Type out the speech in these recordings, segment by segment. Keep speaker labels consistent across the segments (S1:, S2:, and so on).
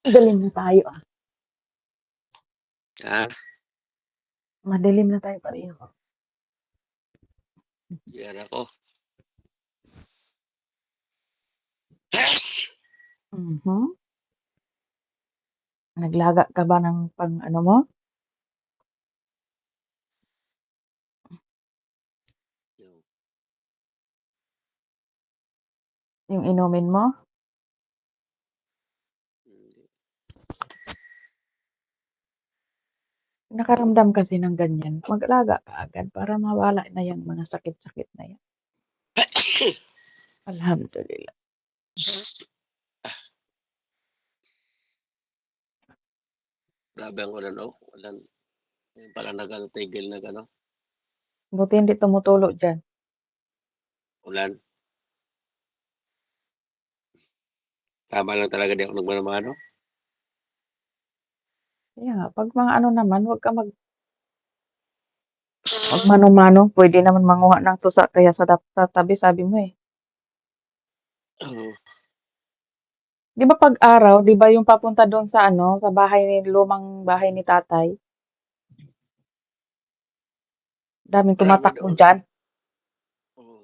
S1: Madilim na tayo, ah.
S2: Ha?
S1: Madilim na tayo pareho.
S2: Yan ako.
S1: Mhm. Naglaga ka ba ng pang-ano mo,
S2: Yung,
S1: yung inumin mo?
S2: hindi.
S1: Nakaramdam kasi ng ganyan, mag-alaga ka agad para mawala na yang mga sakit-sakit na yan. Alhamdulillah.
S2: Grabe ang ulan, oh. Ulan. Ngayon pala nagtigil na ano,
S1: Buti hindi tumutulo diyan.
S2: ulan. Tama lang talaga di ako nagmano-mano.
S1: Kaya nga, 'pag mga ano naman, 'wag ka magmano-mano. Pwede naman manguha ng tusa kaya sa tabi sabi mo, eh.
S2: Oo.
S1: 'Di ba 'pag araw, 'di ba yung papunta do'n sa ano, sa bahay ni lumang bahay ni tatay, daming
S2: Marami
S1: tumatakbo
S2: doon.
S1: diyan,
S2: Oo.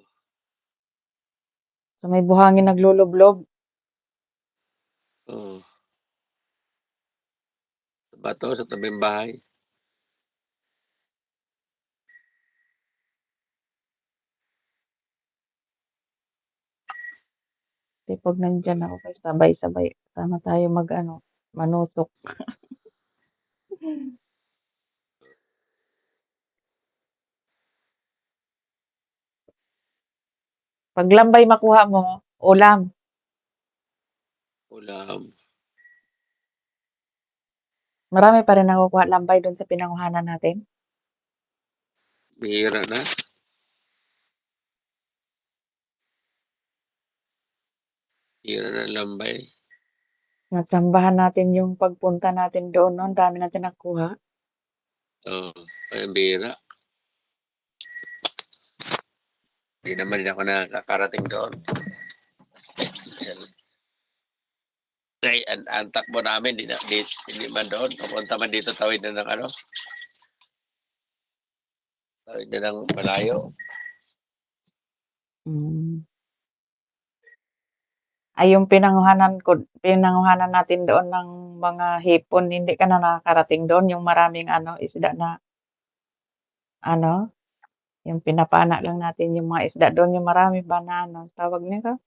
S1: sa may buhangin naglulublob.
S2: Oo. Sa bato, sa tabing bahay.
S1: Kasi 'pag nandiyan ako kasi sabay-sabay, sama tayo mag-ano, manusok. Pag lambay makuha mo, ulam.
S2: Ulam.
S1: Marami pa rin nakukuha lambay do'n sa pinanguhanan natin.
S2: Bihira na. Bihira na lambay.
S1: Natsambahan natin yung pagpunta natin doon 'no, ang dami natin nakuha.
S2: Oo. Ay, ang bihira. Hindi naman din ako nakakarating doon. Ay, ang takbo namin, hindi man doon. Papunta man dito, tawid na ng ano, tawid na ng malayo.
S1: Hmm. Ay yung pinanguhanan natin doon ng mga hipon, hindi ka na nakakarating doon, yung maraming ano, isda na ano, yung pinapana lang natin yung mga isda doon, yung marami ba na ano, tawag nito,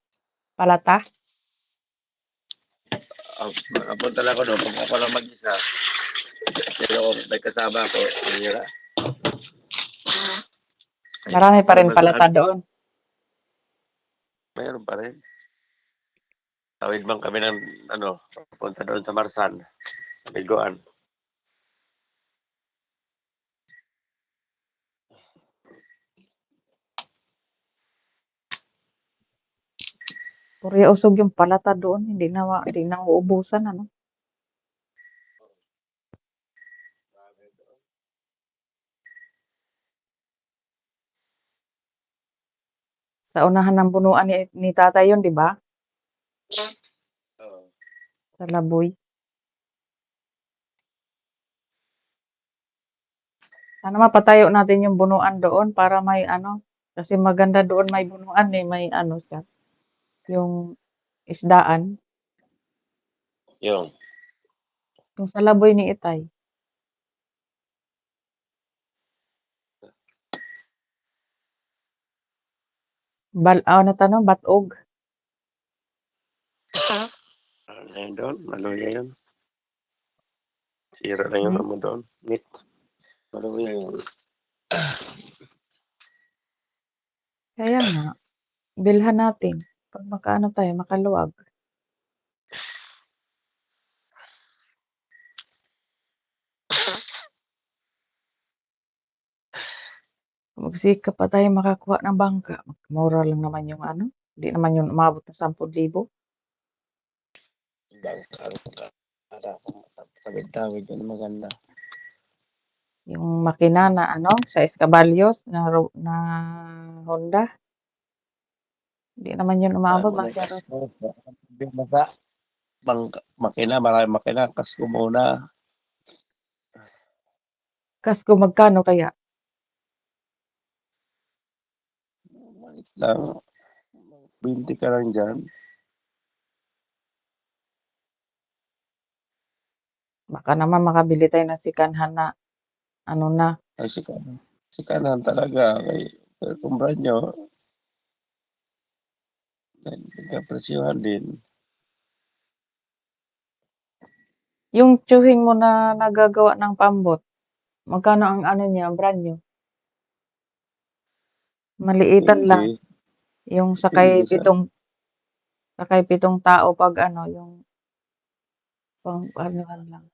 S1: palata?
S2: Napunta lang ako doon, pag ako lang mag-isa. Pero kung may kasama ako, ang hira.
S1: Marami pa
S2: Doon
S1: rin
S2: naman sa
S1: palata doon.
S2: mayroon pa rin. Tawid man kami ng ano, papunta doon sa Marsan, sa Biguan.
S1: Puro usog yung palata doon, hindi na uubusan ano. Sa unahan ng bunuan ni tatay yun, di ba?
S2: Oo.
S1: Sa Laboy. Sana mapatayo natin yung bunuan doon para may ano, kasi maganda doon may bunuan eh, may ano siya, yung isdaan.
S2: Yung,
S1: Yung sa Laboy ni Itay. Ano tanong, Batog.
S2: ano yun doon, maluya yun. Sira lang yung
S1: Hmm?
S2: amo doon. Meat, maluya yun.
S1: Kaya nga, bilhan natin. Pag makaano tayo, makaluwag. Magsikap pa tayo makakuha ng bangka. Mura lang naman yung ano. Hindi naman yun umabot ng 10,000.
S2: Bangkang ka. Para kung tawid-tawid yun maganda.
S1: Yung makina na ano, sa Escaballos na Honda. Hindi naman yun umabot.
S2: Tama na
S1: Basta
S2: gas mo. Bumaba. makina, maraming makina, kasko muna.
S1: Kasko magkano kaya?
S2: Maliit lang, 20 ka lang diyan.
S1: Baka naman makabili tayo ng secondhand na ano na.
S2: Ay sikanan talaga pero kung brand new, nagkapresyuhan din.
S1: Yung tiyuhin mo na nagagawa ng pambot, magkano ang ano niya, brand new? Maliitan
S2: Depende,
S1: lang. Yung
S2: depende sa
S1: sakay pitong tao pag ano, yung pang anuhan lang.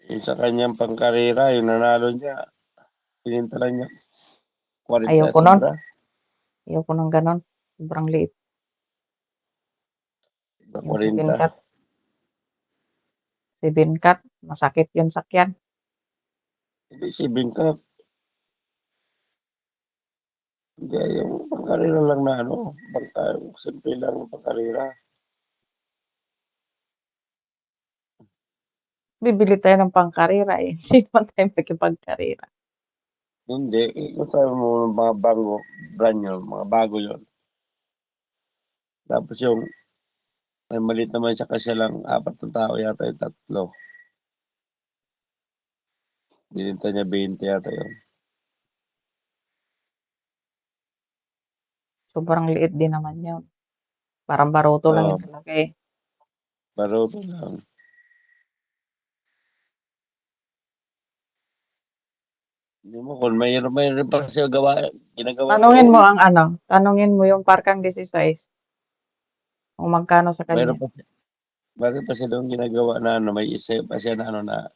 S2: yung sa kanyang pangkarera, yung nanalo niya, bininta lang niya 40
S1: Ayoko nun.
S2: sobra,
S1: Ayoko ng gano'n. Sobrang liit. Yung 7
S2: 40.
S1: cut, 7 cut, masakit yung sakyan.
S2: Hindi si Bingkak, hindi yung pangkarera lang na ano, bangka, simple lang pangkarera.
S1: Bibili tayo ng pangkarera eh. Hindi naman tayo makipagkarera.
S2: Hindi, kung sabi mo mga bago, brand new, mga bago yon. Tapos yung may maliit naman siya kasi lang 4 na tao yata yung tatlo. Bininta niya 20 yata yun.
S1: Sobrang liit din naman yun. Parang baruto lang
S2: Oo,
S1: yung kalaki.
S2: baruto lang. Hindi mo kung mayroon pa kasi ginagawa
S1: Tanungin
S2: doon.
S1: mo ang ano, tanungin mo yung Parkang 16 kung magkano sa kanya.
S2: Mayroon pa Meron pa siya doon ginagawa na ano, may isa pa siya na ano na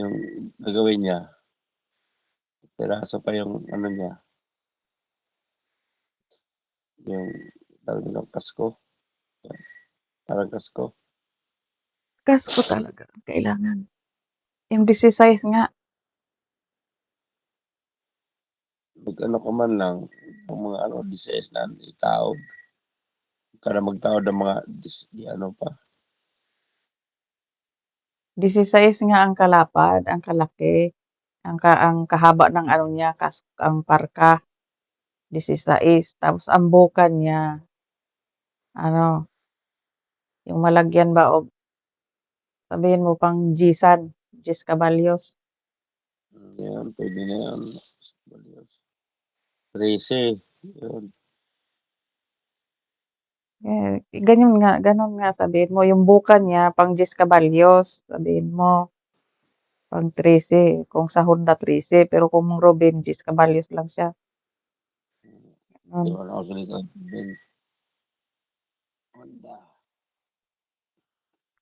S2: yung gagawin niya. Piraso pa yung ano niya, yung tawag nila kasko, parang kasko.
S1: Kasko talaga ang kailangan. Yung 16 nga,
S2: Mag-ano ko man lang, yung mga ano, DCS na itawag. Para magtawag ng mga di ano pa.
S1: 16 nga ang kalapad, ang kalaki, ang kahaba ng ano niya, ang parka, 16. Tapos ang bukan niya, ano, yung malagyan ba o sabihin mo pang Gisan, Gis Caballos.
S2: Yan, pwede na yan. 13, yun.
S1: Ganun nga sabihin mo. Yung bukan niya, pang Gis Caballos, sabihin mo, pang 13. Kung sa Honda 13, pero kung Robin, Gis Caballos lang siya.
S2: Di
S1: Ganun.
S2: ba ako ganito? Then, Honda.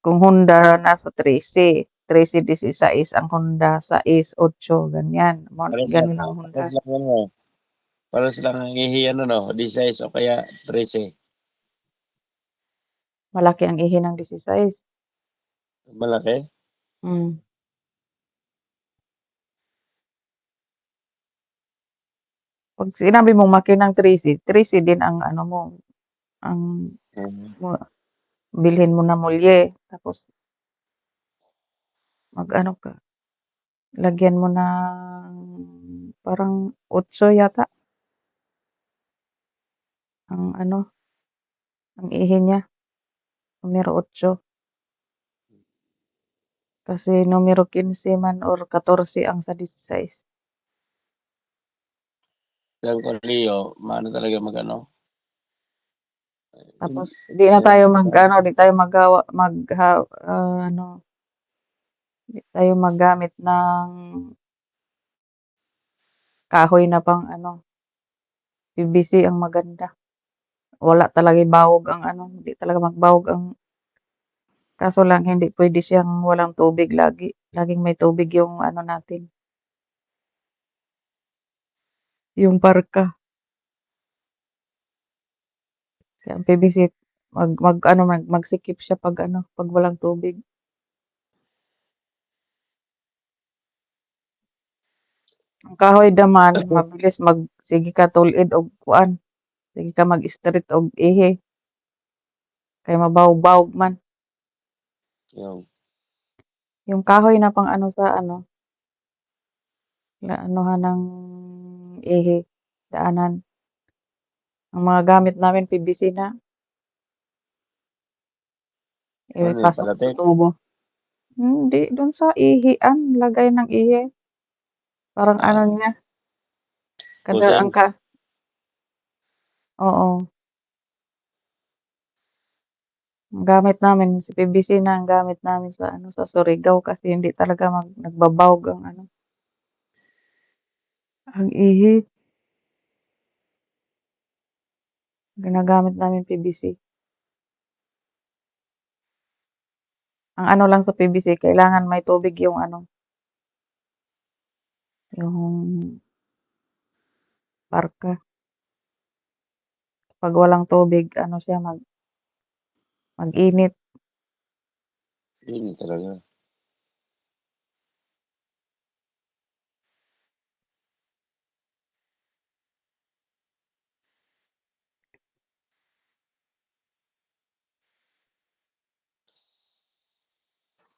S1: Kung Honda, nasa 13. 13, 16, ang Honda, 6, 8, ganyan. Ganun ang Honda.
S2: Pares lang ano, pares lang ang ihiyan ano, 16 o kaya 13.
S1: Malaki ang ihi ng 16.
S2: Malaki?
S1: Mm. Pag sinabi mong makinang 13, 13 din ang ano mo, ang
S2: Mm.
S1: mo, bilhin mo na mulye. Tapos mag-ano ka, lagyan mo ng parang 8 yata ang ano, ang ihi niya, numero 8. Kasi numero 15 man or 14 ang sa 16.
S2: Yung Corleo, maano talaga mag-ano,
S1: Tapos di tayo magawa ano, di tayo maggamit ng kahoy na pang ano, PVC ang maganda. Wala talaga bawog ang ano, hindi talaga magbawog ang kaso lang hindi puwede siyang walang tubig lagi. Laging may tubig yung ano natin, yung parka. Kaya ang PVC mag-ano magsikip siya 'pag ano, 'pag walang tubig. Ang kahoy naman mabilis sige ka tul-id og kuan, sige ka mag-street og ihi. kay mabawog-bawog man.
S2: Yung
S1: Yung kahoy na pang-ano sa ano, anuhan ng ihi, daanan. Ang mga gamit namin PVC na,
S2: ano yung
S1: ipasok sa
S2: palate?
S1: tubo. Hindi, dun sa ihian, lagay ng ihi. Parang ano
S2: Ah,
S1: niya, kada ang
S2: kusen.
S1: ka oo, ang gamit namin si PVC na ang gamit namin sa ano, sa Surigao kasi hindi talaga nagbabawog ang ano, ang ihi. Ginagamit namin PVC. Ang ano lang sa PVC kailangan may tubig yung ano, yung parka. 'Pag walang tubig ano siya mag-init.
S2: Yun talaga.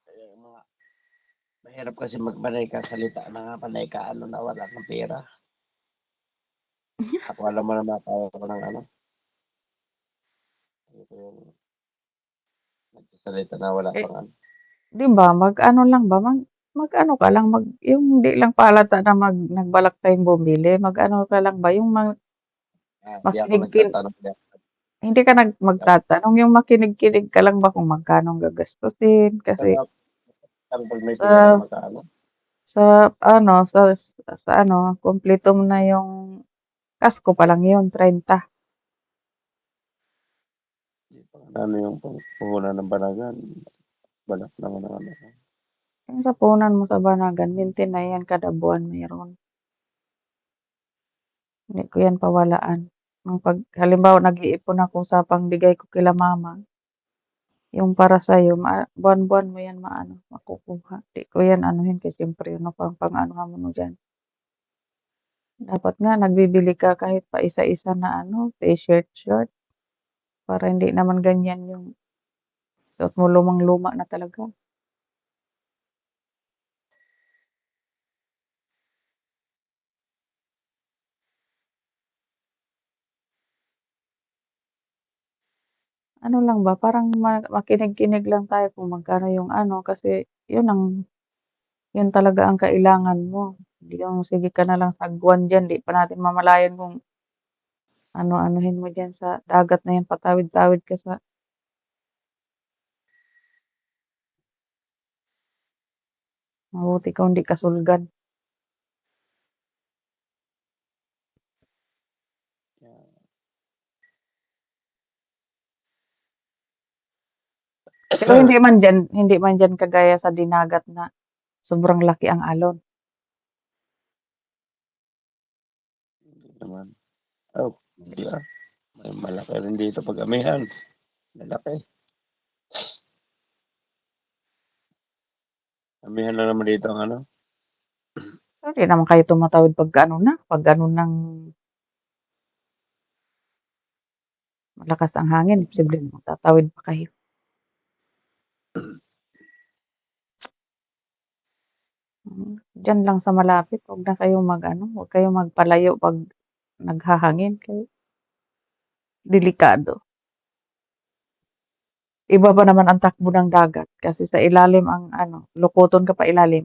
S2: Kaya yung mga mahirap kasi magpanay ka salita na nga panay ka ano na wala ng pera. Ako alam mo naman tayo ko ng ano, ito yung nagsasalita na wala
S1: Eh,
S2: pang ano.
S1: 'di ba mag-ano lang ba, mag-ano ka lang yung hindi lang pahalata na nagbalak tayong bumili, mag-ano ka lang ba yung
S2: Hindi ako
S1: makinig
S2: nagtatanong diyan.
S1: hindi ka magtatanong, yung makinig-kinig ka lang ba kung magkano ang gagastusin kasi
S2: Pero ang 'pag may pera
S1: sa
S2: magkano,
S1: sa ano, sa ano, kumpleto mo na yung kasko pa lang yun, 30.
S2: di pa ano yung puhunan ng banagan, balak naman ng ano.
S1: Yung sa puhunan mo sa Banagan, maintain na yan kada buwan mayroon. Hindi ko yan pawalaan. Nung 'pag halimbawa nag-iipon ako sa pangbigay ko kila mama, yung para sa'yo buwan-buwan mo yan maano, makukuha. Di ko yan anuhin kasi siyempre ano pang pang-anuhan mo diyan. Dapat nga nagbibili ka kahit pa isa-isa na ano, t-shirt, short, para hindi naman ganyan yung suot mo lumang-luma na talaga. Ano lang ba, parang makinig-kinig lang tayo kung magkano yung ano, kasi yun talaga ang kailangan mo. Hindi yung sige ka na lang sagwan diyan, 'di pa natin mamalayan kung ano-anuhin mo diyan sa dagat na yan, patawid-tawid ka sa mabuti kung hindi ka sulgan. Pero hindi man diyan kagaya sa dinagat na sobrang laki ang alon.
S2: Hindi naman. Oh, di ba? May malaki rin dito 'pag amihan, lalaki. Amihan lang naman dito ang ano,
S1: Pero hindi naman kayo tumatawid pag ano ng malakas ang hangin, posible namang tatawid pa kayo. Diyan lang sa malapit, 'wag na kayong mag-ano, 'wag kayong magpalayo 'pag naghahangin kasi delikado. Iba pa naman ang takbo ng dagat kasi sa ilalim ang ano, lukuton ka pa ilalim.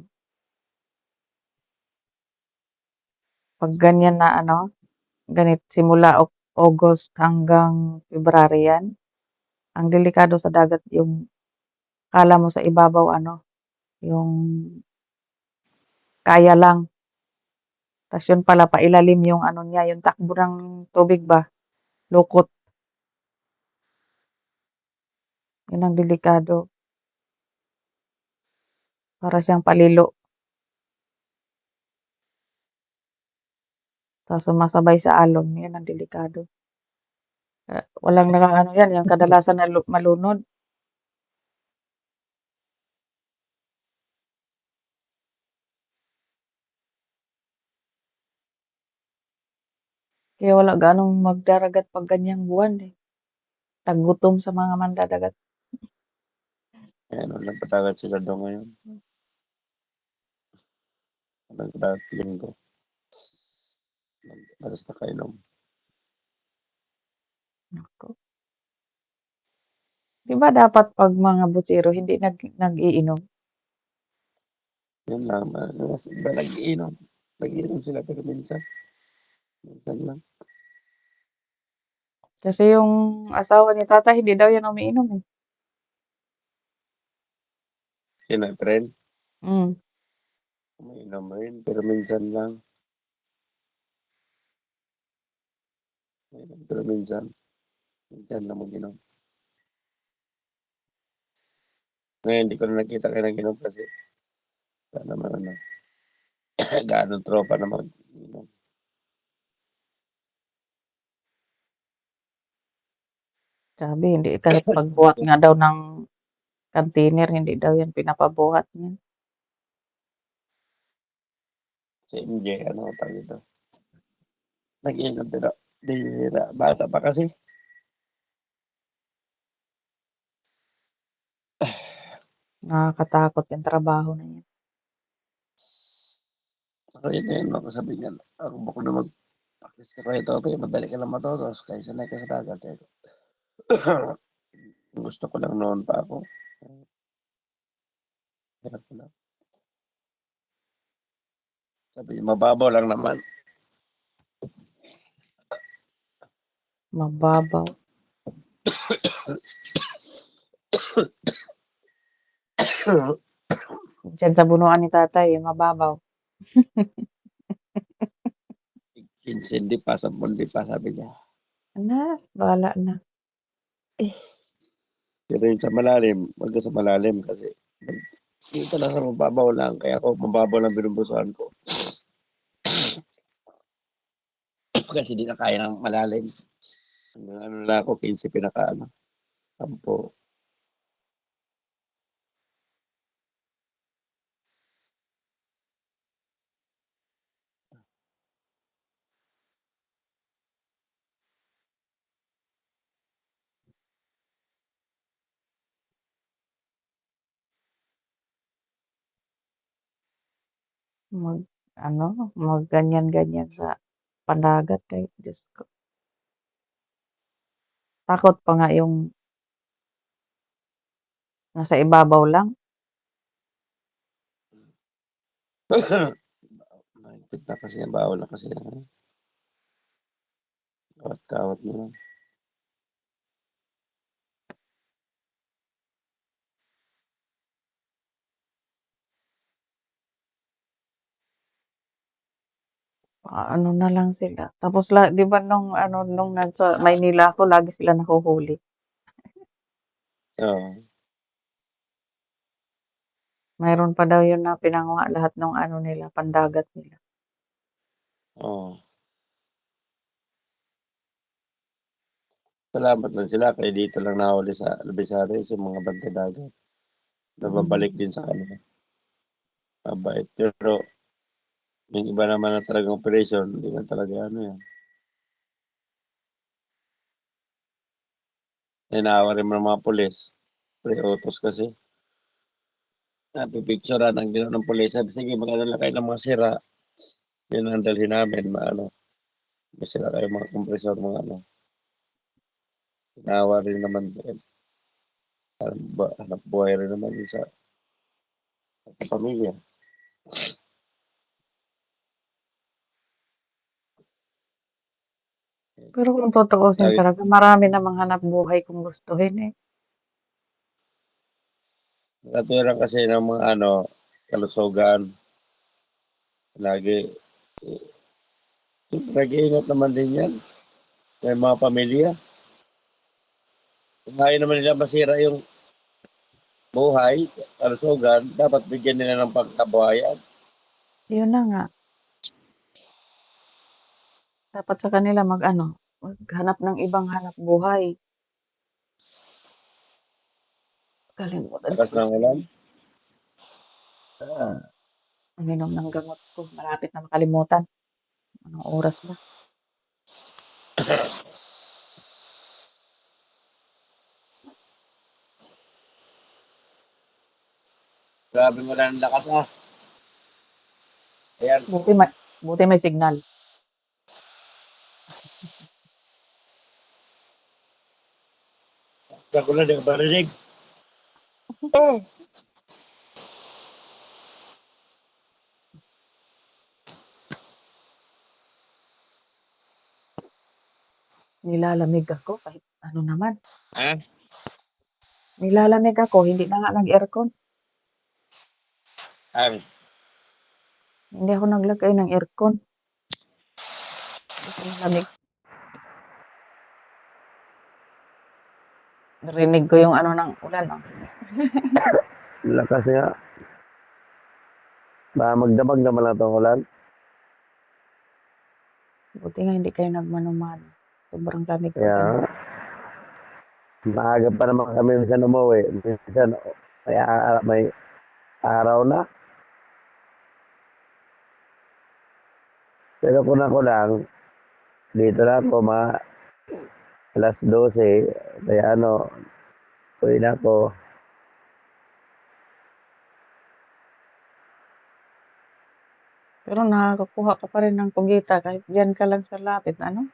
S1: 'Pag ganyan na ano, simula August hanggang February 'yan, ang delikado sa dagat yung akala mo sa ibabaw ano, yung kaya lang, ta's yun pala pailalim yung ano niya, yung takbo ng tubig ba, lukot, yun ang delikado. Para siyang palilo, ta's sumasabay sa alon, yun ang delikado. Walang nakaano 'yan, yung kadalasan na malunod. Kaya wala gaanong magdaragat 'pag ganyang buwan, eh. Taggutom sa mga mandadagat.
S2: Kaya ano, nagpatawad sila daw ngayon. Nagdaang linggo, halos nakainom.
S1: Naku. 'Di ba dapat 'pag mga butsero hindi nag-iinom?
S2: Yun lang, iba nag-iinom. Nag-iinom sila pero minsan, minsan lang.
S1: Kasi yung asawa ni tatay hindi daw yan umiinom, eh.
S2: Sino, friend?
S1: Hmm,
S2: Umiinom rin, pero minsan lang. Umiinom, pero minsan. Minsan lang mag-inom. Ngayon, hindi ko na nakita kayo nag-inom kasi wala naman ano, gaano tropa na mag-inom.
S1: sabi hindi kahit pagbuhat nga daw ng container hindi daw yan pinapabuhat niyan.
S2: Si MJ, ano tawag dito, nag-iinom pero bihira, bata pa kasi.
S1: Nakakatakot yung trabaho na yan.
S2: Kaya na yun ako sabi niya, ako bako na mag-practice ka kayo ito, kaya madali ka lang matutos, kaya sanay ka sa dagat. Eh. Gusto ko lang noon pa ako. Hirap ko lang. Sabi niya, mababaw lang naman.
S1: Mababaw. Diyan sa bunuan ni tatay, eh, mababaw.
S2: 15 di pa, 10 di pa, sabi niya.
S1: Hala, bahala na.
S2: Pero yung sa malalim, wag ka sa malalim kasi dito lang sa mababaw lang, kaya ako mababaw lang binubusuan ko. Kasi di na kaya ng malalim. Hanggang ano lang ako, 15 pinaka-ano, 10.
S1: Mag-ano, mag-ganyan-ganyan sa pandagat ay Diyos ko. Takot pa nga yung nasa ibabaw lang.
S2: Mahigpit na kasi yan, bawal na kasi yan. Kawat-kawat na lang.
S1: Ano na lang sila. Tapos 'di ba nung ano, nung nasa Maynila ako lagi sila nahuhuli.
S2: Oo,
S1: Mayroon pa daw yun na pinanguha lahat ng ano nila, pandagat nila.
S2: oo. Salamat lang sila kaya dito lang nahuli sa Labisari yung mga bantay dagat.
S1: Mm.
S2: Nababalik din sa kanila. Mabait. Pero yung iba naman na talagang operation, hindi na talaga ano yan. Inaawa rin mo ng mga pulis. Pre-utos kasi. Napipicturean ang ginawa ng pulis. Sabi, sige, mag-ano lang kayo ng mga sira. Yun ang dalhin namin, maano. May sira kayo mga kompresor, mga ano. Inaawa rin naman. Hanap buhay rin naman yun sa pamilya.
S1: Pero kung tutuusin
S2: Lagi,
S1: talaga marami namang hanapbuhay kung gustuhin, eh.
S2: katwiran kasi ng mga ano, kalusugan. Lagi, nag-iingat naman din yan. May mga pamilya. Kung ayaw naman nila masira yung buhay, kalusugan, dapat bigyan nila ng pagkabuhayan.
S1: Yun na nga, dapat sa kanila mag-ano, maghanap ng ibang hanapbuhay. Kalimutan
S2: Lakas
S1: tuloy
S2: ng
S1: ko
S2: ulan.
S1: yung uminom ng gamot ko. Malapit na makalimutan. Anong oras ba?
S2: Grabeng ulan ang lakas, ah. Ayan,
S1: Buti may signal.
S2: sabi ko na, di ko marinig. Oh!
S1: Nilalamig ako kahit ano naman.
S2: Ha?
S1: Nilalamig ako, hindi na nga nag-aircon.
S2: Ang,
S1: Hindi ako naglagay ng aircon. Kasi malamig. Narinig ko yung ano ng ulan, oh.
S2: lakas nga. Baka magdamag naman lang itong ulan.
S1: Buti nga hindi kayo nagmano-mano. Sobrang lamig
S2: Kaya,
S1: pag ano.
S2: maaga pa naman kami minsan umuwi. Minsan, may araw na. Pero kung ako lang, dito na ako, mga alas 12. Kaya ano, uwi na ako.
S1: Pero nakakakuha ka pa rin ng kugita kahit diyan ka lang sa lapit, ano?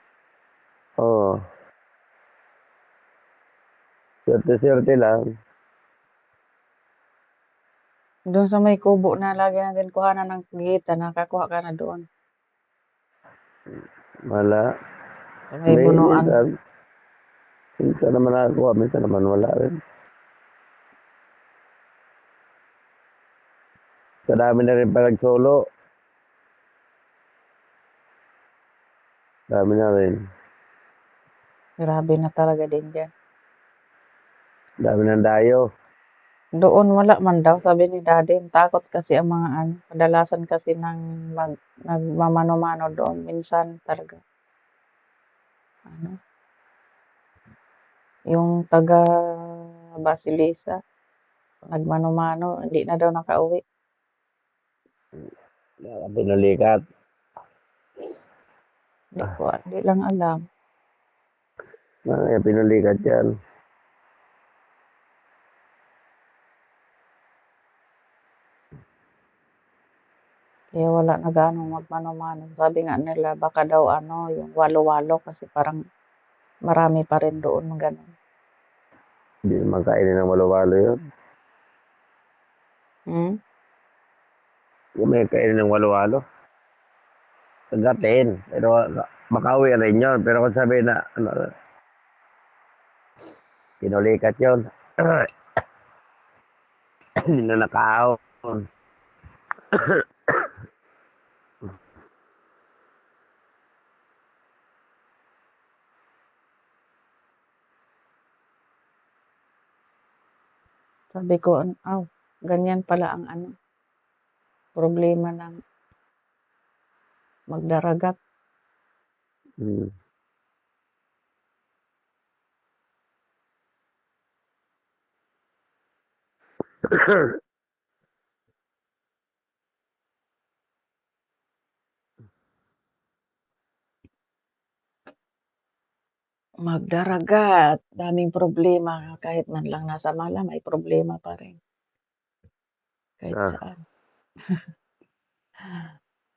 S2: Oo. Swerte-swerte lang.
S1: Doon sa may kubo na lagi natin kuhanan ng kugita, nakakuha ka na doon.
S2: Wala.
S1: Sa may
S2: May
S1: bunuan.
S2: minsan. Minsan naman nakakuha, minsan naman wala rin. Sa dami na rin pa nagsolo. Dami na rin.
S1: Grabe na talaga din dyan.
S2: Dami ng dayo.
S1: Doon wala man daw, sabi ni Daddy. Takot kasi ang mga ano. Kadalasan kasi nagmamano-mano doon. Minsan talaga. Ano? Yung taga Basilisa, nagmano-mano, hindi na daw nakauwi.
S2: Pinulikat.
S1: Hindi lang alam.
S2: Pinulikat yan.
S1: Kaya wala na gaano magmano-mano. Sabi nga nila, baka daw ano, yung walo-walo kasi parang marami pa rin doon ganun.
S2: Hindi naman kainin ng walo-walo yun.
S1: Hmm?
S2: Yung may kainin ng walo-walo. Tagatin. Pero makauwi rin yun. Pero kung sabi na, ano, pinulikat yun. Hindi na nakaahon.
S1: Sabi ko, ganyan pala ang ano, problema ng magdaragat.
S2: Hmm.
S1: Magdaragat, daming problema. Kahit man lang nasa Mala, may problema pa rin. Kahit
S2: Ah,
S1: saan.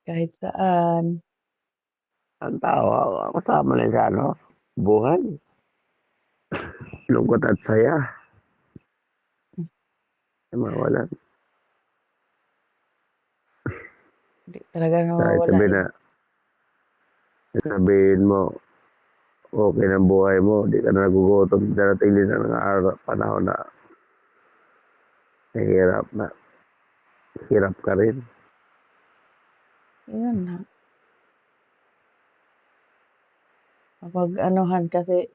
S1: Kahit saan.
S2: ang tao, kasama na sa ano, buhay. Lungkot at saya. Mawalan.
S1: Hindi talaga
S2: Kahit
S1: nawawala yun.
S2: sabihin mo, okay ng buhay mo, di ka na nagugutom. Darating din ang araw, panahon na nahihirap na. Hirap ka rin.
S1: Yun na. Kapag anuhan kasi,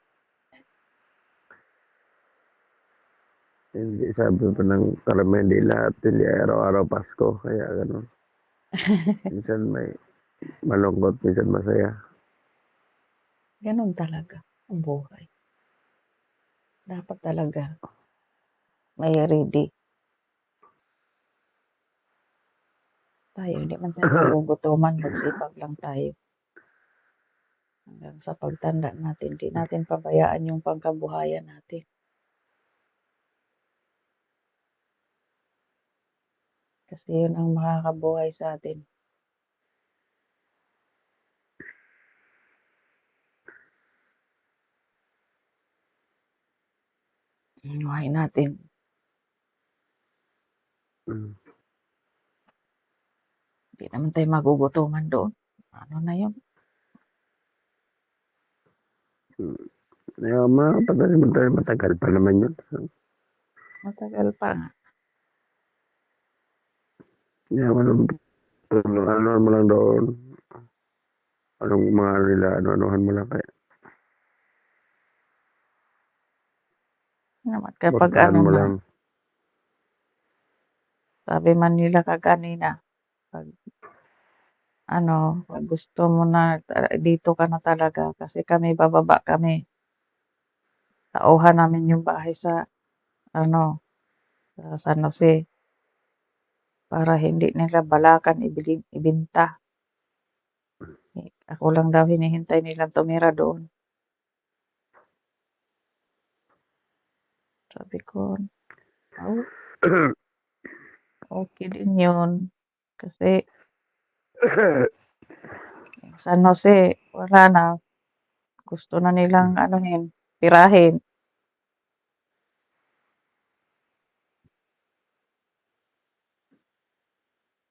S2: Hindi sabi pa ng karamihan, hindi lahat, hindi araw-araw Pasko. Kaya gano'n. Minsan may malungkot, minsan masaya.
S1: ganun talaga ang buhay. Dapat talaga may ready. Tayo, hindi man tayo magugutuman, magsipag lang tayo. Hanggang sa pagtanda natin, hindi natin pabayaan yung pangkabuhayan natin. Kasi yun ang makakabuhay sa'tin. Yung buhay natin. Hindi naman tayo magugutuman doon. Ano na yun?
S2: Matagal naman tayo, matagal pa naman yun.
S1: Matagal pa nga.
S2: Ano mo lang doon. Anong mga nila, ano-anohan mo lang kaya.
S1: Naman kapag
S2: Portahan
S1: ano
S2: mo
S1: na,
S2: lang.
S1: sabi man nila kanina, pag pag gusto mo na dito ka na talaga kasi kami bababa kami. Tauhan namin yung bahay sa sa San Jose para hindi nila balakan ibenta. Ako lang daw hinihintay nilang tumira doon. Sabi ko, oh, okay din yun. Kasi yung San Jose, wala na. Gusto na nilang tirahin.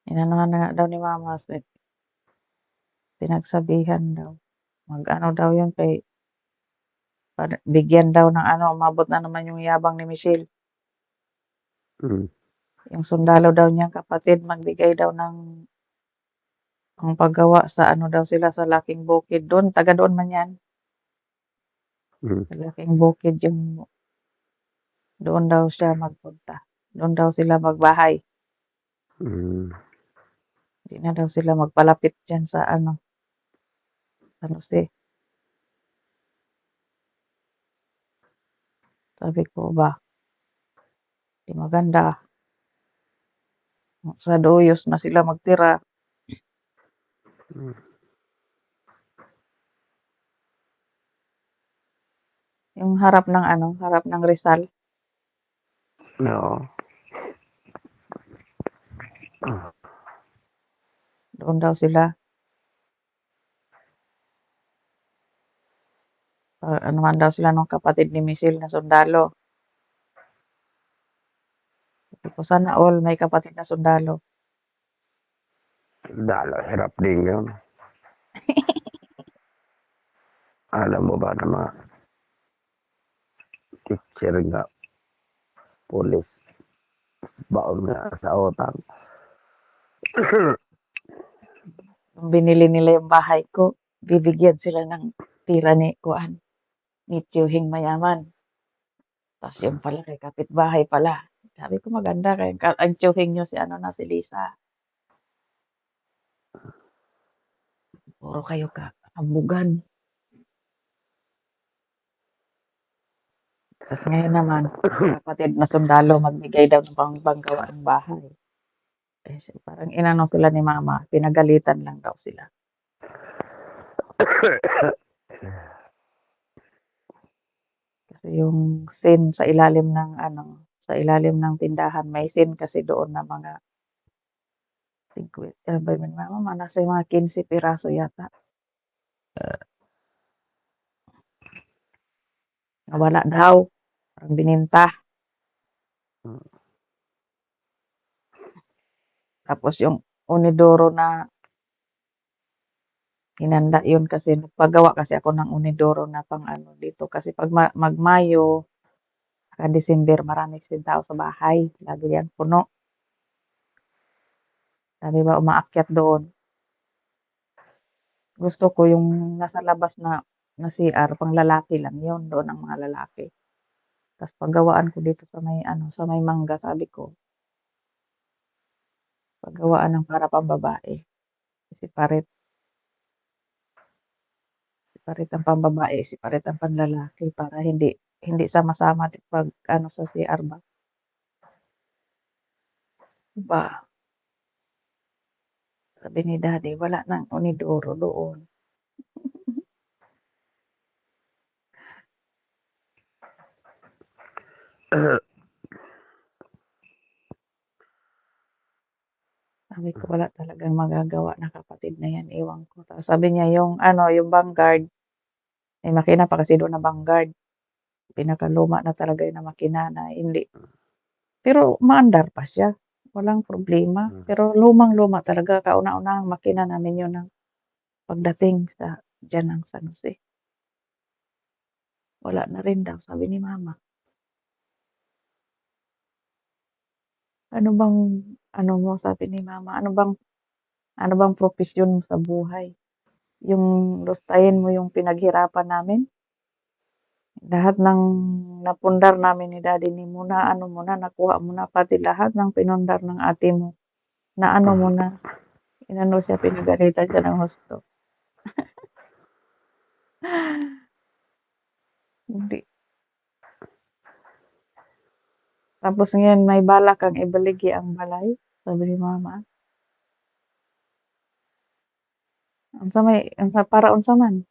S1: Inanuhan na nga daw ni Mama, pinagsabihan daw. Mag-ano daw yun bigyan daw ng umabot na naman yung yabang ni Michelle. Yung sundalo daw niyang kapatid, magbigay daw ng ang paggawa sa daw sila sa Laking Bukid. Doon, taga doon man yan. Sa Laking Bukid doon daw siya magpunta. Doon daw sila magbahay. Hindi na daw sila magpalapit dyan sa San Jose. Sabi ko ba, di maganda. Sa Doyos na sila magtira. Yung harap ng Rizal.
S2: Oo.
S1: Doon daw sila. Ano man daw sila nung kapatid ni Michelle na sundalo. Sabi ko, sana all may kapatid na sundalo.
S2: Dalo, hirap din yun. Alam mo ba na mga teacher nga, pulis, baon nga sa utang.
S1: Nung binili nila yung bahay ko, bibigyan sila ng tira ni Tiyuhing Mayaman. Tapos yung pala kay kapitbahay pala. Sabi ko maganda kay ang Tiyuhing nyo si Lisa. Puro kayo kaambugan. Tapos ngayon naman, yung kapatid na sundalo magbigay daw ng pangbanggawa ng bahay. Parang inano sila ni Mama, pinagalitan lang daw sila. Kasi yung sin sa ilalim ng tindahan, may sin kasi doon na mga 50, ba yun, Mama, nasa mga 15 piraso yata. Nawala daw, parang bininta. Tapos yung unidoro na hinanda yun kasi nagpagawa kasi ako ng unidoro na pang dito. Kasi pag mag-Mayo, December, marami kasi tao sa bahay. Lagi yan puno. Sabi ba umaakyat doon. Gusto ko yung nasa labas na CR, pang lalaki lang yun, doon ang mga lalaki. Tapos paggawaan ko dito sa may mangga, sabi ko, paggawaan ng para pang babae. Separate, separate ang pambabae, separate ang panlalaki para hindi sama-sama pag sa CR ba. Diba? Sabi ni Daddy, wala nang unidoro doon. Sabi ko, "Wala talagang magagawa na kapatid na 'yan, ewan ko." Tapos sabi niya yung ano, yung Vanguard, may makina pa kasi doon na Vanguard, pinakaluma na talaga yun na makina na hindi pero maandar pa siya, walang problema.
S2: Hmm.
S1: Pero lumang-luma talaga, kauna-unahang makina namin yun ng pagdating sa diyan ng San Jose. Wala na rin daw, sabi ni mama. "Ano bang ano mo," sabi ni mama, ano bang propesyon mo sa buhay? Yung lustayin mo yung pinaghirapan namin, lahat ng napundar namin ni daddy mo na-ano mo na, nakuha mo na, pati lahat ng pinundar ng ate mo, naano mo na." Inano siya, pinagalitan siya ng husto. Hindi. Tapos ngayon may balak kang ibaligi ang balay, sabi ni mama. Unsa para unsa man?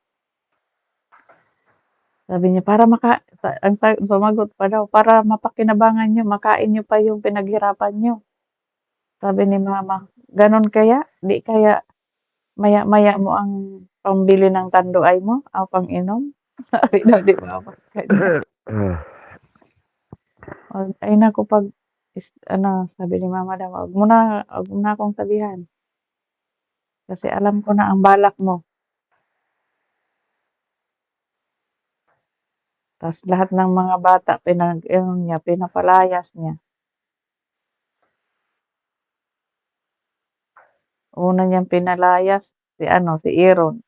S1: Sabi niya para sumagot pa daw, "Para mapakinabangan niyo, makain niyo pa yung pinaghirapan niyo." Sabi ni mama, "Ganon kaya? Di kaya maya-maya mo ang pambili ng tanduay mo o pang-inom?" Sabi daw ni mama sa kanya. Ay naku, ano, sabi ni mama daw, "Wag mo na akong sabihan kasi alam ko na ang balak mo." Tas lahat ng mga bata ano niya, pinapalayas niya. Una niyang pinalayas si Aaron.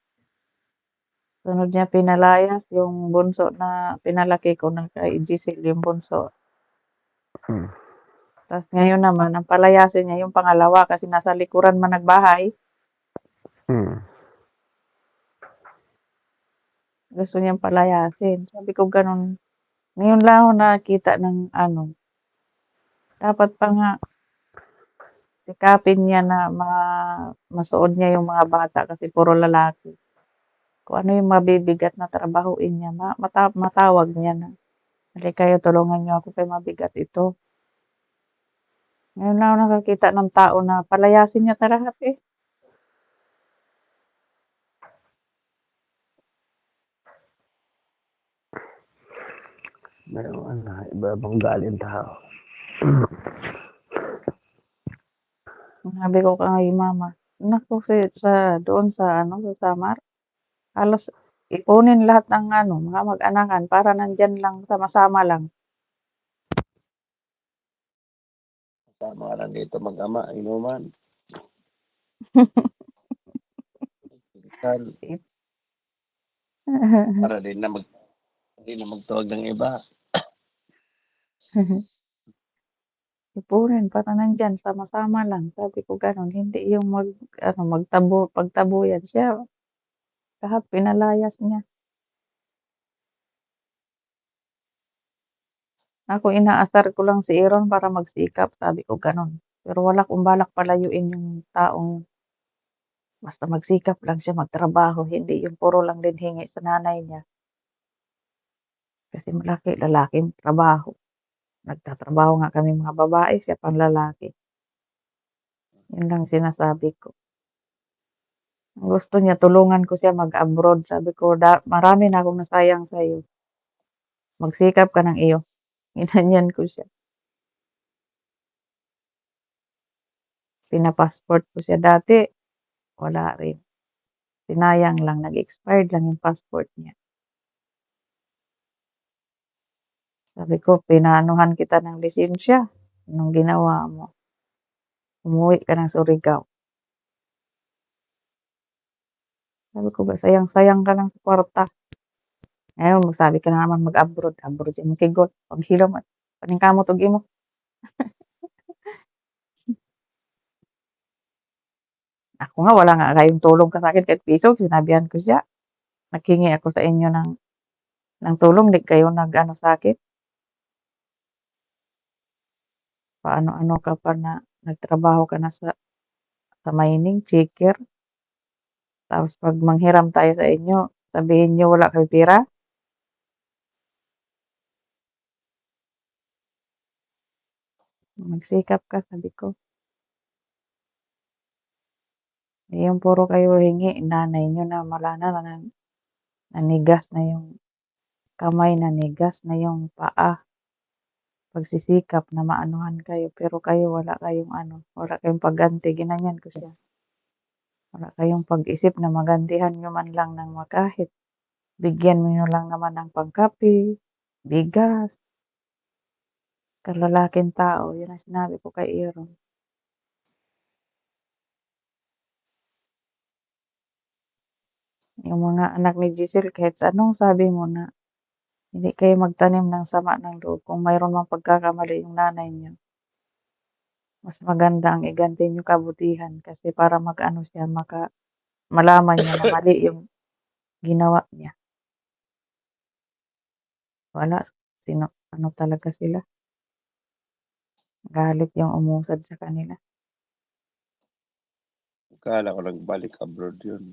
S1: Sunod niya pinalayas yung bunso na pinalaki ko na kay Giselle, yung bunso.
S2: Hmm.
S1: Tas ngayon naman ang palayasin niya yung pangalawa kasi nasa likuran man nagbahay,
S2: Hmm.
S1: gusto niyang palayasin. Sabi ko gano'n. Ngayon lang ako nakakita ng ano, dapat pa nga sikapin niya na masuod niya yung mga bata kasi puro lalaki. Kung ano yung mabibigat na trabahuin niya, matawag niya na, "Halika kayo tulungan niyo ako kay mabigat ito." Ngayon lang ako nakakita ng tao na palayasin niya ta lahat, eh.
S2: Meron ano, iba-ibang ugali ang tao.
S1: Sabi ko kay mama, naku doon sa ano, sa Samar, halos ipunin lahat ng ano, mga mag-anakan para nandiyan lang, sama-sama lang.
S2: Kasama ka lang dito mag-ama, inuman, pinsan, para di na magtuwag ng iba.
S1: Ipunin para nandiyan, sama-sama lang, sabi ko gano'n. Hindi yung ano, pagtabuyan siya, lahat pinalayas niya. Ako inaasar ko lang si Aaron para magsikap, sabi ko gano'n. Pero wala akong balak palayuin yung taong basta magsikap lang siya magtrabaho, hindi yung puro lang din hingi sa nanay niya. Kasi lalaking trabaho. Nagtatrabaho nga kaming mga babae, siya pang lalaki. Yun lang sinasabi ko. Ang gusto niya tulungan ko siya mag-abroad, sabi ko, "Marami na akong nasayang sa'yo. Magsikap ka ng iyo." Ginanyan ko siya. Pina-passport ko siya dati, wala rin. Sinayang lang, nag-expired lang yung passport niya. Sabi ko, "Pinaanuhan kita ng lisensya. Anong ginawa mo? Umuwi ka ng Surigao." Sabi ko ba, "Sayang-sayang ka lang sa kwarta." Ngayon magsabi ka na naman mag-abroad, abroad sa imong kigot, paghilom at paningkamot og imo. Ako nga wala nga kayong tulong ka sa'kin kahit piso, sinabihan ko siya, "Naghingi ako sa inyo ng tulong, 'di kayo nag-ano sa'kin, paano-ano ka pa na nagtrabaho ka na sa mining, checker, tapos 'pag manghiram tayo sa inyo, sabihin niyo wala kayong pera." "Magsikap ka," sabi ko. Yung puro kayo hingi, nanay niyo na wala na, nanigas na yung kamay, nanigas na yung paa, pagsisikap na maanuhan kayo, pero kayo wala kayong ano, wala kayong pagganti, ginanyan ko siya. Wala kayong pag-isip na magantihan niyo man lang ng kahit bigyan niyo lang naman ng pangkape, bigas, kalalaking tao, yun ang sinabi ko kay Aaron. Yung mga anak ni Giselle kahit sa anong sabi mo na hindi kayo magtanim ng sama ng loob kung mayroon mang pagkakamali yung nanay niyo. Mas maganda ang iganti niyo kabutihan kasi para mag-ano siya, malaman niya na mali yung ginawa niya. Wala, ano talaga sila, galit yung umusad sa kanila.
S2: Akala ko nagbalik abroad yun.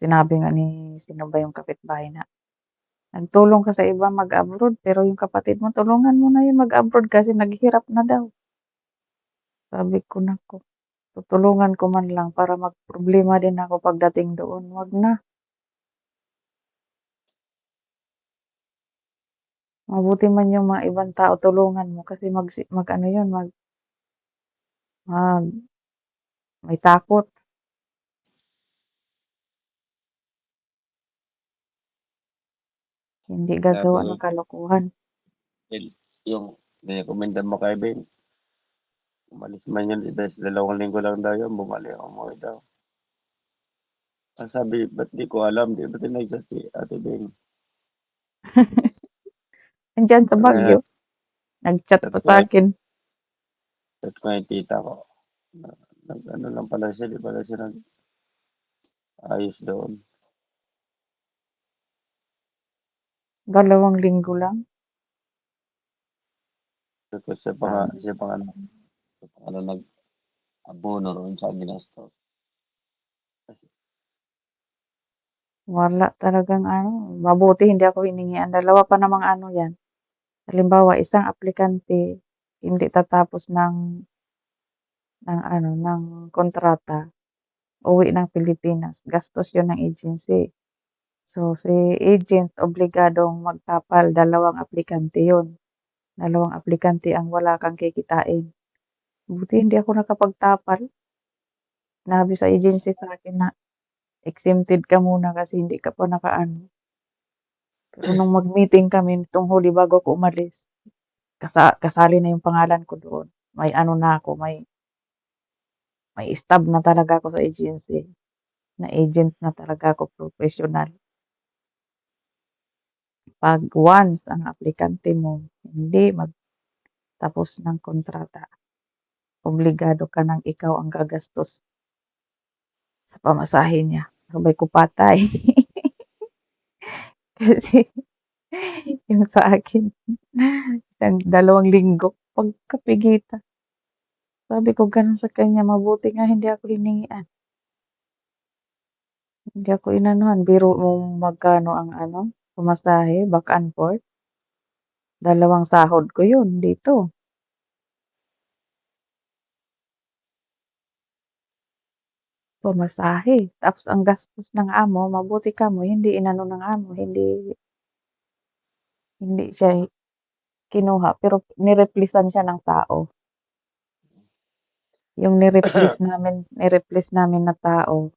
S1: Sinabi nga ni sino ba yung kapitbahay na, "Nagtulong ka sa iba mag-abroad pero yung kapatid mo tulungan mo na yun mag-abroad kasi naghirap na daw." Sabi ko, "Naku, tutulungan ko man lang para magproblema din ako pagdating doon, 'wag na. Mabuti man yung mga ibang tao tulungan mo kasi mag-ano yun, mag may takot, hindi
S2: Sabi
S1: gagawa
S2: ko,
S1: ng kalokohan."
S2: yung nirekomenda mo kay Ben, umalis man yun, 2 linggo lang daw yun, bumalik, umuwi daw. Ang sabi, ba't di ko alam, di ba tinagsa si Ate Ben?
S1: Nandiyan sa Baguio,
S2: Ngayon,
S1: nag-chat
S2: chat
S1: pa
S2: ko,
S1: sa'kin.
S2: chat ko yung tita ko. Ano lang pala siya, di pala siya nag-ayos doon.
S1: 2 linggo lang,
S2: Tapos
S1: sabi.
S2: siya pa nga nag-abono roon sa ginastos.
S1: Wala talagang ano, mabuti hindi ako hiningian, 2 pa namang ano 'yan. Halimbawa, isang aplikante hindi tatapos ng ano, ng kontrata, uwi ng Pilipinas, gastos 'yun ng agency. So, si agent obligadong magtapal, 2 aplikante 'yun, 2 aplikante ang wala kang kikitain. Buti hindi ako nakapagtapal, sinabi sa agency sa'kin na exempted ka muna kasi hindi ka pa nakaano. Pero nung mag-meeting kami nitong huli bago ako umalis, kasali na yung pangalan ko doon. May ano na ako, may stub na talaga ako sa agency, na agent na talaga ako, professional. 'Pag once ang aplikante mo hindi magtapos ng kontrata, obligado ka ng ikaw ang gagastos sa pamasahe niya. Sabay ko, "Patay." Kasi yung sa akin, 2 linggo pagkapigitan. Sabi ko gano'n sa kanya, mabuti nga hindi ako hiningian. Hindi ako inanuhan, biro mo magkano ang ano, pamasahe back and forth, 2 sahod ko 'yun dito, pamasahe. Tapos ang gastos ng amo, mabuti kamo hindi inano ng amo, hindi siya kinuha pero ni-replace-an siya ng tao. Yung ni-replace namin na tao,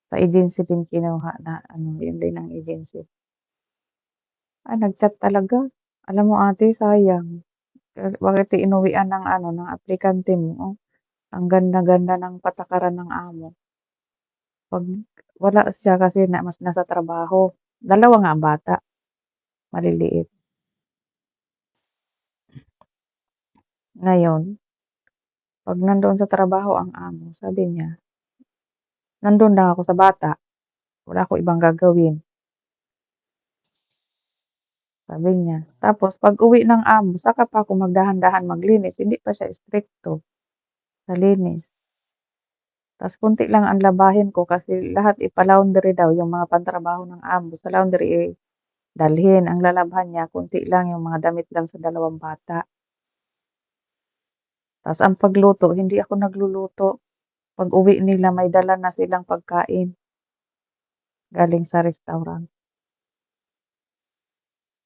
S1: sa agency din kinuha na ano, yun din ang agency. Nag-chat talaga. "Alam mo ate sayang, bakit inuwian ng ano, ng aplikante mo, oh, ang ganda-ganda ng patakaran ng amo." 'Pag wala siya kasi mas nasa trabaho. 2 nga ang bata, maliliit. Ngayon, 'pag nandoon sa trabaho ang amo, sabi niya, "Nandun lang ako sa bata, wala akong ibang gagawin." Sabi niya. Tapos pag-uwi ng amo, saka pa ako magdahan-dahan maglinis, hindi pa siya istrikto sa linis. Tas konti lang ang labahin ko kasi lahat ipa-laundry daw yung mga pantrabaho ng amo sa laundry, dalhin. Ang lalabhan niya konti lang, yung mga damit lang sa 2 bata. Tas ang pagluto hindi ako nagluluto. Pag-uwi nila may dala na silang pagkain galing sa restaurant.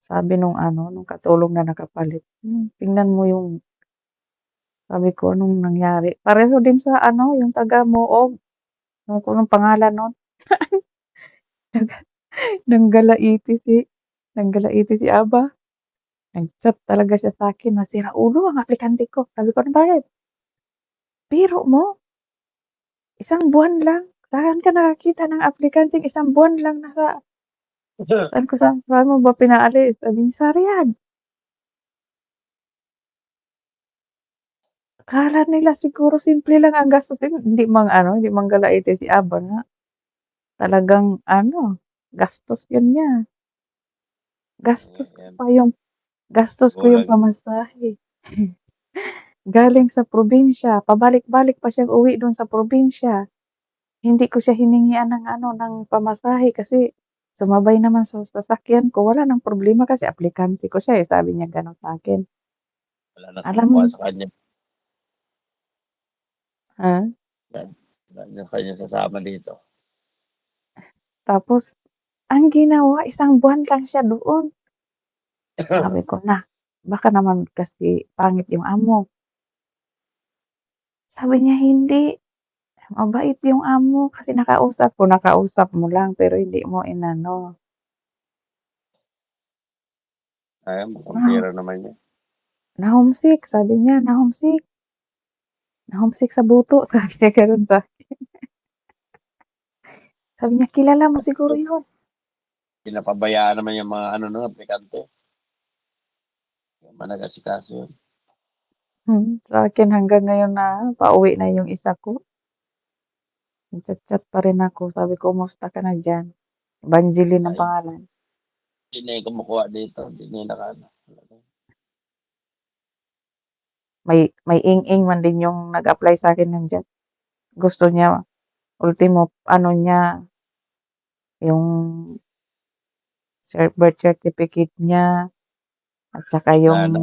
S1: Sabi nung ano, nung katulong na nakapalit, tingnan mo yung sabi ko, "Anong nangyari?" Pareho din sa ano, yung taga-Moog, ewan ko anong pangalan nun, Nanggalaiti si Nanggalaiti si Aba. Nag-chat talaga siya sa'kin, "Nasira ulo ang aplikante ko." Sabi ko, "Ano bakit?" "Biro mo, isang buwan lang, saan ka nakakita ng aplikanteng isang buwan lang nasa" sabi ko, "Saan mo ba pinaalis?" Sabi niya, "Sa Riyadh." Akala nila siguro simple lang ang gastusin, hindi manggalaiti si Aba nga talagang ano, gastos yun niya. Gastos ko
S2: Yan,
S1: pa yung gastos ko yung
S2: kulang.
S1: pamasahe. Galing sa probinsya, pabalik-balik pa siyang uwi dun sa probinsya. Hindi ko siya hiningian ng ano, ng pamasahe kasi sumabay naman sa sasakyan ko. Wala ng problema kasi aplikante ko siya, eh, sabi niya gano'n sa'kin.
S2: Wala na kumukuha
S1: Alam
S2: sa kanya.
S1: ah,
S2: Yan, wala na kanya sasama dito.
S1: tapos ang ginawa isang buwan lang siya doon. Sabi ko na, "Baka naman kasi pangit yung amo." Sabi niya, "Hindi, mabait yung amo kasi nakausap mo lang pero hindi mo inano."
S2: Ayan, mukhang
S1: Na
S2: pera naman yan.
S1: na-homesick, sabi niya, na-homesick sa buto, sabi niya gano'n sa'kin. Sabi niya, "Kilala mo siguro yun."
S2: Pinapabayaan naman yung mga ano no, aplikante. Yung mga nag-asikaso yun.
S1: Sa'kin hanggang ngayon na pauwi na yung isa ko, nag-chat-chat pa rin ako, sabi ko, "Kumusta ka na diyan?" Evangeline ang
S2: Ay,
S1: pangalan.
S2: hindi na yung kumukuha dito. Hindi na yung nakaano.
S1: May ing-ing man din yung nag-apply sa'kin nandiyan. Gusto niya ultimo ano niya, yung birth certificate niya at saka
S2: Kahit na
S1: yung
S2: ano,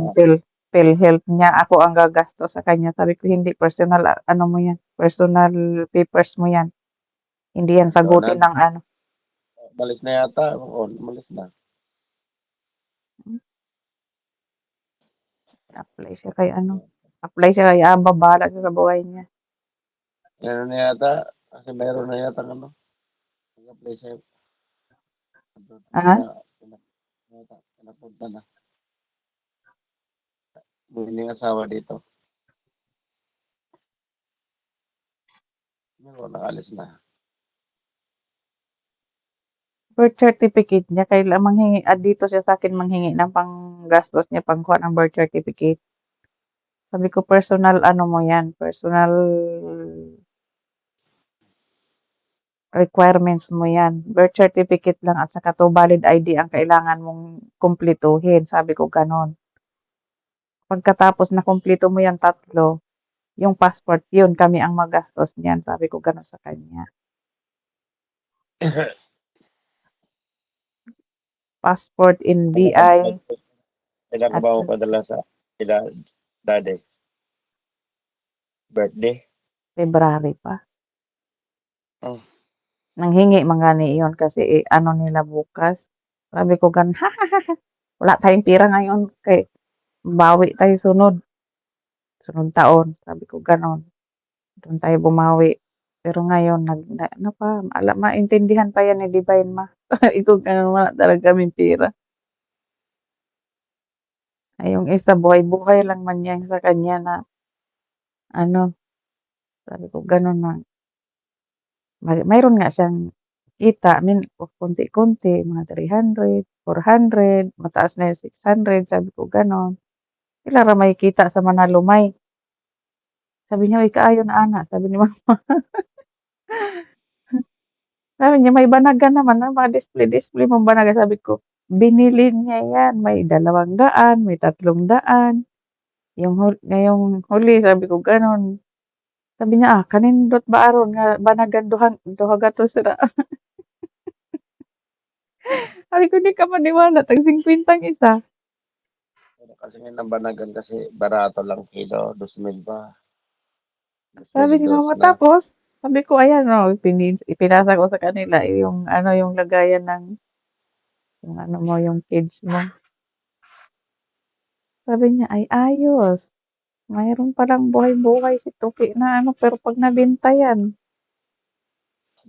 S1: PhilHealth niya, ako ang gagastos sa kanya. Sabi ko, "Hindi, personal ano mo yan, personal papers mo yan. Hindi yan
S2: Donald,
S1: sagutin ng ano."
S2: umalis na yata. Oo, umalis na.
S1: Apply siya kay ano, apply siya kay Aba, bahala siya sa buhay niya.
S2: Ano na yata, kasi meron na yata ano, nag-apply sa'yo.
S1: Ah,
S2: Pinapunta na. Bumili ng asawa dito. Pero nakalis na.
S1: birth certificate niya kailangan manghingi dito siya sa'kin manghingi ng panggastos niya pangkuha ng birth certificate. Sabi ko, "Personal ano mo yan, personal requirements mo yan. Birth certificate lang at saka 'to valid ID ang kailangan mong kumpletuhin." Sabi ko gano'n. "Pagkatapos na kumpleto mo yang tatlo, yung passport yun kami ang magastos niyan." Sabi ko gano'n sa kanya. Passport, NBI
S2: Kailan ko
S1: at
S2: ba
S1: sa
S2: mapadala sa kila daddy? Birthday?
S1: February pa.
S2: Oh,
S1: Nanghingi man gani iyon kasi, ano nila bukas. Sabi ko "Ha, wala tayong pera ngayon kay bawi tayo sunod taon." Sabi ko gano'n. "Do'n tayo bumawi." Pero ngayon na ano pa, maintindihan pa yan ni Divine Ma. Sabi ko gano'n, wala talaga kaming pera. Ay yung isa buhay-buhay lang man yan sa kanya na ano, sabi ko gano'n na. Mayroon nga siyang kita, konti-konti, mga 300, 400, mataas na yung 600, sabi ko gano'n. Pila ra may kita sa manalumay. Sabi niya, "Uy, kaayo na ana," sabi ni mama. Sabi niya, "May banagan naman, mga display-display mong banagan." Sabi ko, "Binili niya yan, may 200, may 300. Ngayong huli," sabi ko gano'n. Sabi niya, "Kanindot ba aron nga banagan duha gatos ra." Sabi ko, "Di ka maniwala, tag 50 ang isa."
S2: Kasi nga nabanagan kasi barato lang kilo, 2,000 ba?
S1: Sabi ni
S2: 2,002
S1: mama
S2: na.
S1: tapos, sabi ko ayan oh, ipinasa ko sa kanila yung ano yung lagayan ng yung ano mo, yung kids mo. Sabi niya, ay ayos. Mayroon palang buhay-buhay si Tuki na ano, pero pag nabenta yan,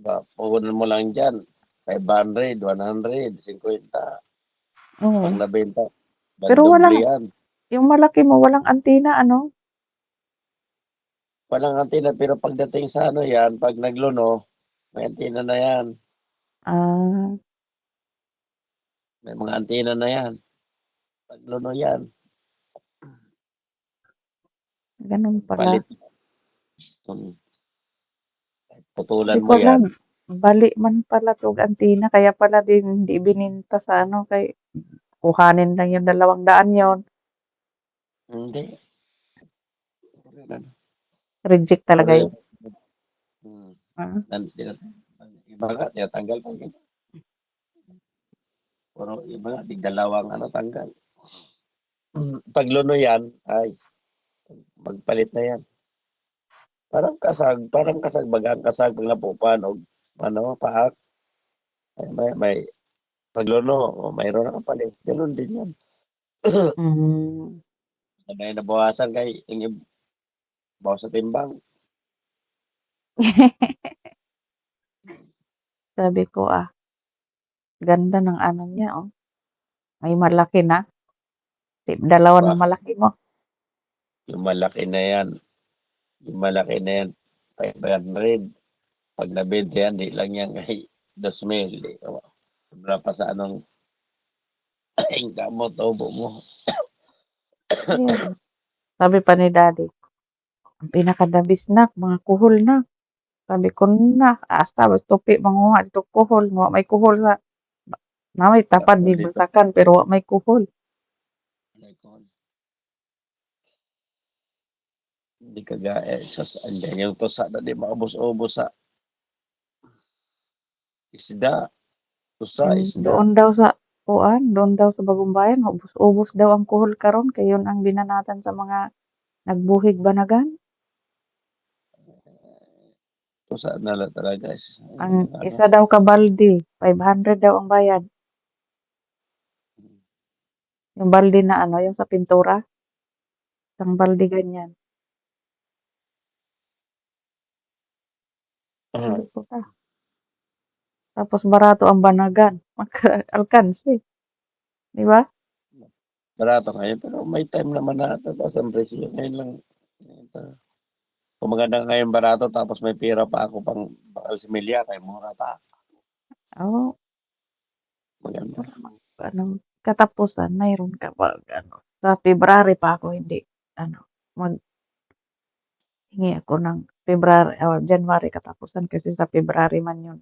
S2: Ba, puhunan mo lang diyan, 500, 100, 50. Pag
S1: oo.
S2: nabenta,
S1: Pero
S2: magdoble
S1: walang,
S2: yan.
S1: yung malaki mo, walang antina, ano?
S2: Walang antena pero pagdating sa ano yan, 'pag nagluno, may antena na yan.
S1: Ah,
S2: May mga antena na yan. Pagluno yan,
S1: ganun pala.
S2: palit. Kung
S1: Hindi
S2: putulan
S1: ko
S2: mo
S1: alam.
S2: yan,
S1: Bali man pala 'tong antina, kaya pala din hindi bininta sa ano, kay kuhanin lang yung 200 yon.
S2: hindi.
S1: Reject
S2: Puro
S1: talaga
S2: yan.
S1: yun.
S2: Hmm,
S1: Ah,
S2: iba nga tinatanggal pa yun. Puro iba nga tig-dalawang ano tanggal. Pagluno yan, ay magpalit na yan. Parang kasag baga ang kasag 'pag napupan og ano, paak, ay may pagluno, o mayroon na kapalit, gano'n din yan.
S1: hmm.
S2: Sabay nabawasan kay yung bawas sa timbang.
S1: Sabi ko, ganda ng ano niya, oh. May malaki na. Dalawa
S2: Ba,
S1: ng malaki mo.
S2: yung malaki na yan, yung malaki na yan, 500. 'Pag nabenta yan, di lang yan kay 2,000, sobra pa sa anong income mo, tubo mo.
S1: Ayun. Sabi pa ni daddy, ang pinakadabis nak, mga kuhol na. Sabi ko na, asa, basta tupi, manguha, ito kuhol. May kuhol sa, na may
S2: Sa
S1: tapad
S2: ako
S1: di
S2: dito,
S1: basakan, pero may kuhol.
S2: hindi ka gaya, andyan yung tusa na di maubos-ubos sa isda, tusa, isda.
S1: Doon daw sa doon daw sa Bagong Bayan, ubos-ubos daw ang kuhol karon kay yun ang binanatan sa mga nagbuhig banagan.
S2: Tusa na lang talaga,
S1: Ang
S2: yung ano,
S1: isa daw ka balde, 500 daw ang bayad. Yung balde na ano, yung sa pintura, isang balde ganyan. Sabi ko tapos barato ang banagan. Alkansi, di ba?
S2: barato ngayon, pero may time naman na tataas ang presyo. Ngayon lang, kung maganda ngayon barato, tapos may pera pa ako pang bakal similya, kay mura pa.
S1: Oo,
S2: Maganda.
S1: ano, katapusan, mayroon ka ba, ano, sa February pa ako hindi, ano, maghingi ako ng February, January katapusan kasi sa February man yun,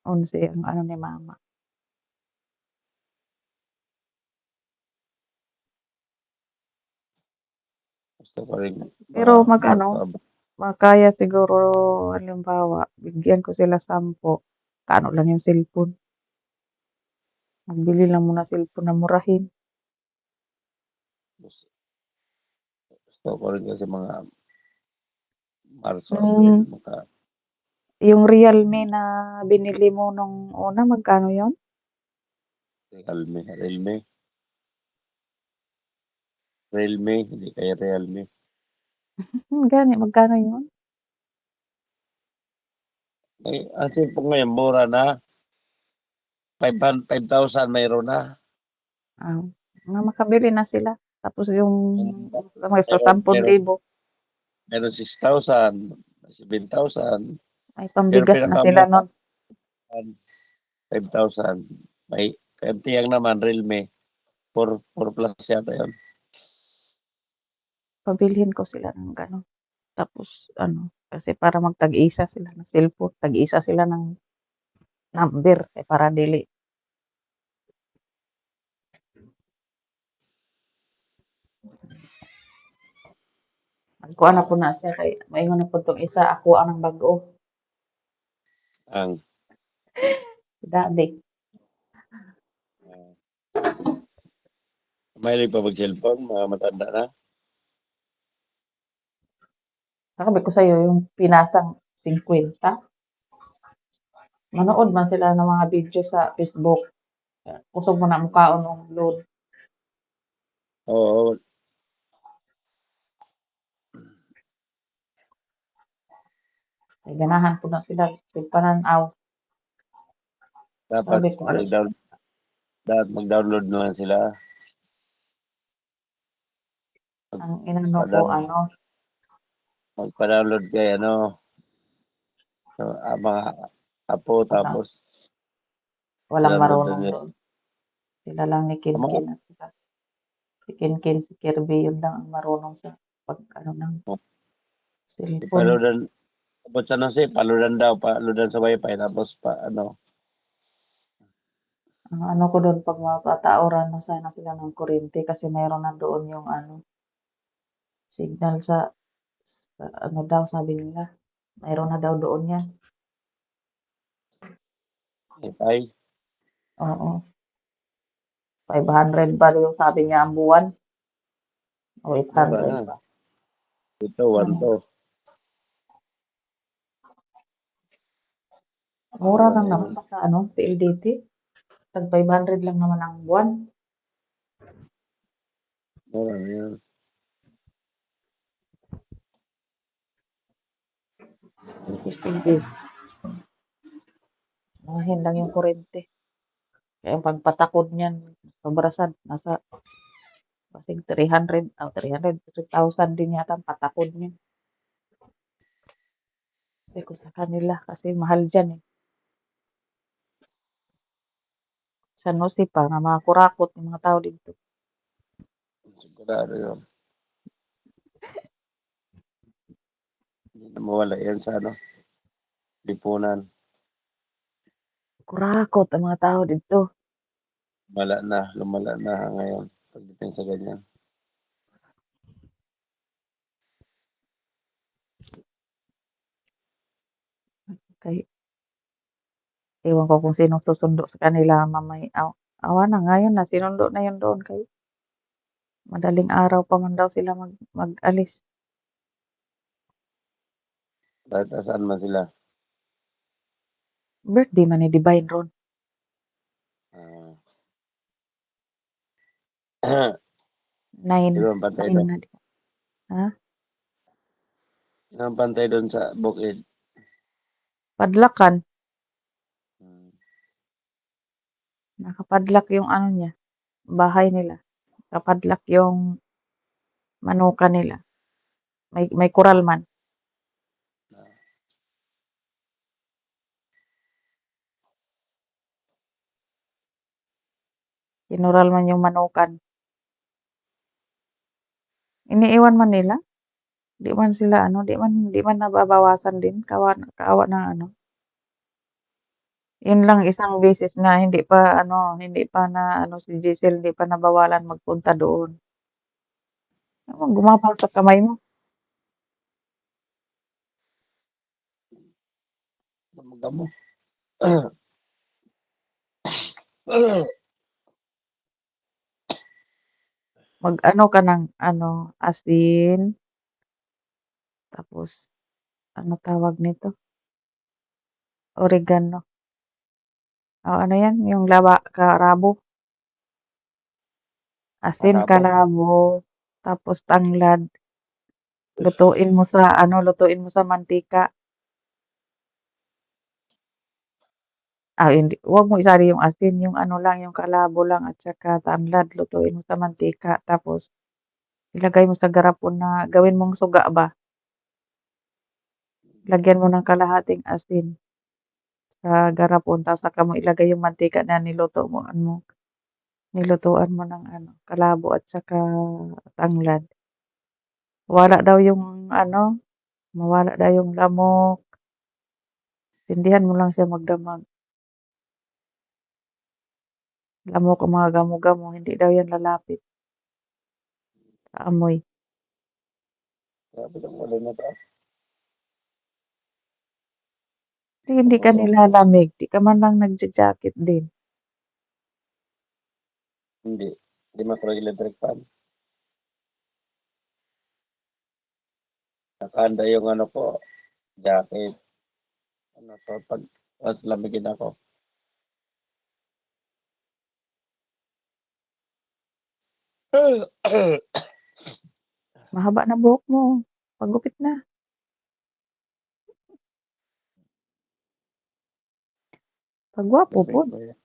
S1: 11 ang ano ni mama.
S2: Gusto ko rin
S1: Pero ano,
S2: magtrabaho.
S1: makaya siguro, halimbawa, bigyan ko sila 10, kano lang yung cellphone. Magbili lang muna cellphone na murahin.
S2: Gusto ko rin kasi mga Marso, Abril,
S1: Yung, yung Realme na binili mo nung una, magkano yon?
S2: Realme, hindi kaya Realme.
S1: Gani, magkano yun?
S2: Eh, ang cellphone ngayon, mura na. 5,000 mayroon na.
S1: Ah, mga makabili na sila. Tapos yung may sa
S2: Meron, meron,
S1: 10,000,
S2: meron 6,000, 7,000.
S1: may
S2: Pero
S1: pambigas na sila
S2: pinakamura,
S1: nun.
S2: 5,000. May kaimtiyang naman, Realme. 4 plus yata yun.
S1: Pabilhin ko sila ng gano'n. Tapos ano, kasi para magtag-isa sila ng cellphone, tag-isa sila ng number, para dili. Magkuha na po na siya kay maingon na po tong isa, ako ang bag-o.
S2: Ang
S1: Si daddy.
S2: uh, Mahilig pa mag-cellphone, mga matanda na?
S1: Sabi ko sa'yo yung pinasang 50, manood man sila ng mga video sa Facebook. Kusog mo na mukhaon ng load.
S2: Oo,
S1: Ay ganahan ko na sila tigpananaw.
S2: dapat
S1: Sabi ko,
S2: mag-download na lang sila.
S1: ang inano ko,
S2: Magpa-download
S1: ano,
S2: magpa-download kay ano, mga apo
S1: walang,
S2: tapos
S1: walang
S2: download na
S1: marunong
S2: nila.
S1: doon. Sila lang ni
S2: Mga
S1: Kinkin at saka si Kinkin, si Kirby, yun lang ang marunong sa pag ano ng
S2: apo,
S1: cellphone.
S2: ipaludan tapos ano paludan daw, paludan sa wifi tapos ano,
S1: Ang ano ko doon, pag mapatauran na sana sila ng kuryente kasi mayroon na doon yung ano, signal sa ano daw sabi nila, mayroon na daw doon yan.
S2: wifi.
S1: Oo, 500 ba yung sabi niya ang buwan o
S2: Mura
S1: 800
S2: na.
S1: ba?
S2: Ito, one
S1: Ano,
S2: to.
S1: mura
S2: Mura na
S1: lang naman
S2: yun.
S1: basta ano, PLDT. Tag 500 lang naman ang buwan.
S2: Mura na yun.
S1: Sige, mahin lang yung kuryente. Kaya ang pagpatakod niyan, sobrasan, nasa kasing 300, 300, 3,000 din yata ang patakod niya. Sabi ko sa kanila kasi mahal dyan eh. San Jose pa, nga mga kurakot yung mga tao dito.
S2: Sigurado yun. Hindi na mawala yan sa ano, lipunan.
S1: Kurakot ang mga tao dito.
S2: Lumala na ngayon pagdating sa ganyan.
S1: Kay, ewan ko kung sino susundo sa kanila mamay. Awa na ngayon na, sinundo na yun doon kay madaling araw pa man daw sila mag-alis.
S2: Kahit saan man sila.
S1: Birthday man ni Divine ron.
S2: Sino
S1: 9,
S2: ang pantay
S1: 9
S2: doon?
S1: na. Ha?
S2: Sino ang pantay doon sa bukid?
S1: Padlakan.
S2: Hmm.
S1: Nakapadlak yung ano niya, bahay nila. Nakapadlak yung manuka nila. May kural man. Kinural man yung manukan. Iniiwan man nila. Di man sila ano, di man nababawasan din. Kawa ng ano. Yun lang isang beses na hindi pa na ano si Giselle, hindi pa nabawalan magpunta doon. Ewan, gumapang sa kamay mo.
S2: Gamo.
S1: Mag-ano ka ng ano, asin, tapos ano tawag nito? Oregano. O ano yan? Yung karabo. Asin,
S2: Karabo.
S1: kalabo, tapos tanglad. Lutuin mo sa mantika. Hindi, wag mo isali yung asin, yung ano lang, yung kalabo lang at saka tanglad, lutuin mo sa mantika. Tapos ilagay mo sa garapon na gawin mong suga ba? Lagyan mo ng kalahating asin sa garapon, tapos saka mo ilagay yung mantika na nilutuan mo ng ano, kalabo at saka tanglad. Mawala daw yung lamok. Tindihan mo lang siya magdamag. Lamok ang mga gamo-gamo, hindi daw yan lalapit sa amoy.
S2: Grabe lang wala na to.
S1: Hindi ka
S2: Tumutok.
S1: nilalamig, di ka man lang nagja-jacket din.
S2: Hindi. Hindi micro-electric fan. Nakahanda yung ano ko, jacket. Ano, so pag mas lamigin ako.
S1: Mahaba na buhok mo. Pagupit na. Pagwapo po.
S2: Bibig mo yan.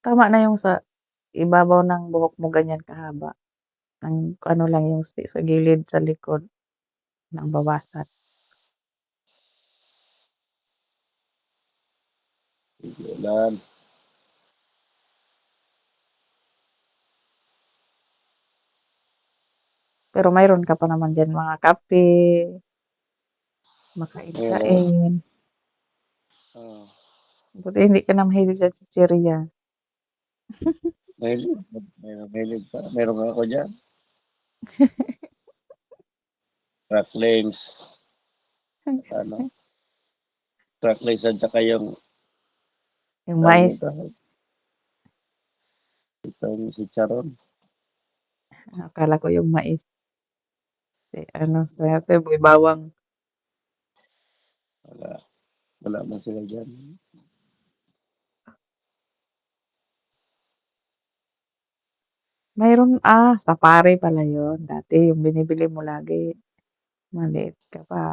S1: Tama na yung sa ibabaw ng buhok mo ganyan kahaba. Ang ano lang yung sa gilid sa likod ng bawasan.
S2: Hindi alam.
S1: Pero mayroon ka pa naman diyan mga kape,
S2: Meron.
S1: makain-kain.
S2: Oh,
S1: Buti hindi ka na mahilig sa chichirya.
S2: mahilig. Mahilig pa. Meron nga ako dyan. Cracklings. Ano? Cracklings at saka yung
S1: Yung
S2: tawag
S1: mais,
S2: nito. Itong si Charon.
S1: akala ko yung mais. Eh, ano, swerte, boy bawang.
S2: Wala. Wala man sila dyan.
S1: Mayroon, safari pala yun. Dati yung binibili mo lagi. Maliit ka pa.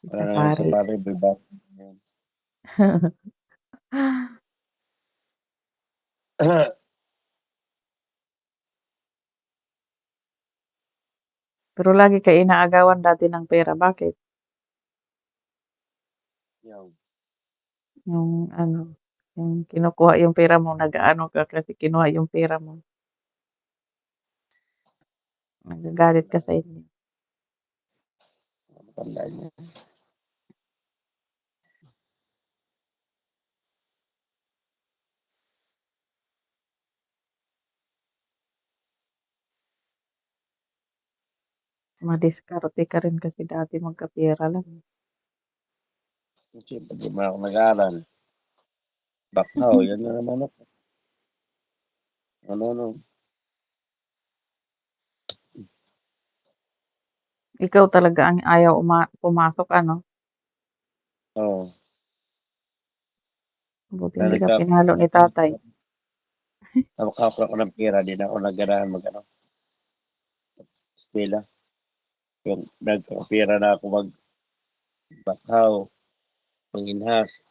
S2: Wala na ngayon sa
S1: Safari.
S2: pare. Bibak. Pero lagi ka inaagawan dati ng pera. Bakit? Yung,
S1: Yung ano, yung kinukuha yung pera mo, nag-ano ka kasi kinuha yung pera mo. Nagagalit ka sa inyo.
S2: matanda niya.
S1: Madiskarte ka rin kasi dati magkapera lang.
S2: Siyempre, di man ako nag-aaral. Bakhaw, yan na naman ako. Ano.
S1: Ikaw talaga ang ayaw pumasok, ano?
S2: Oo.
S1: Buti
S2: Na
S1: hindi ka pinalo ni tatay.
S2: nakakapra ako ng pera, di na ako nagganahan mag-ano, eskwela. Yung nagkakapira na ako magbakhaw, manginhas.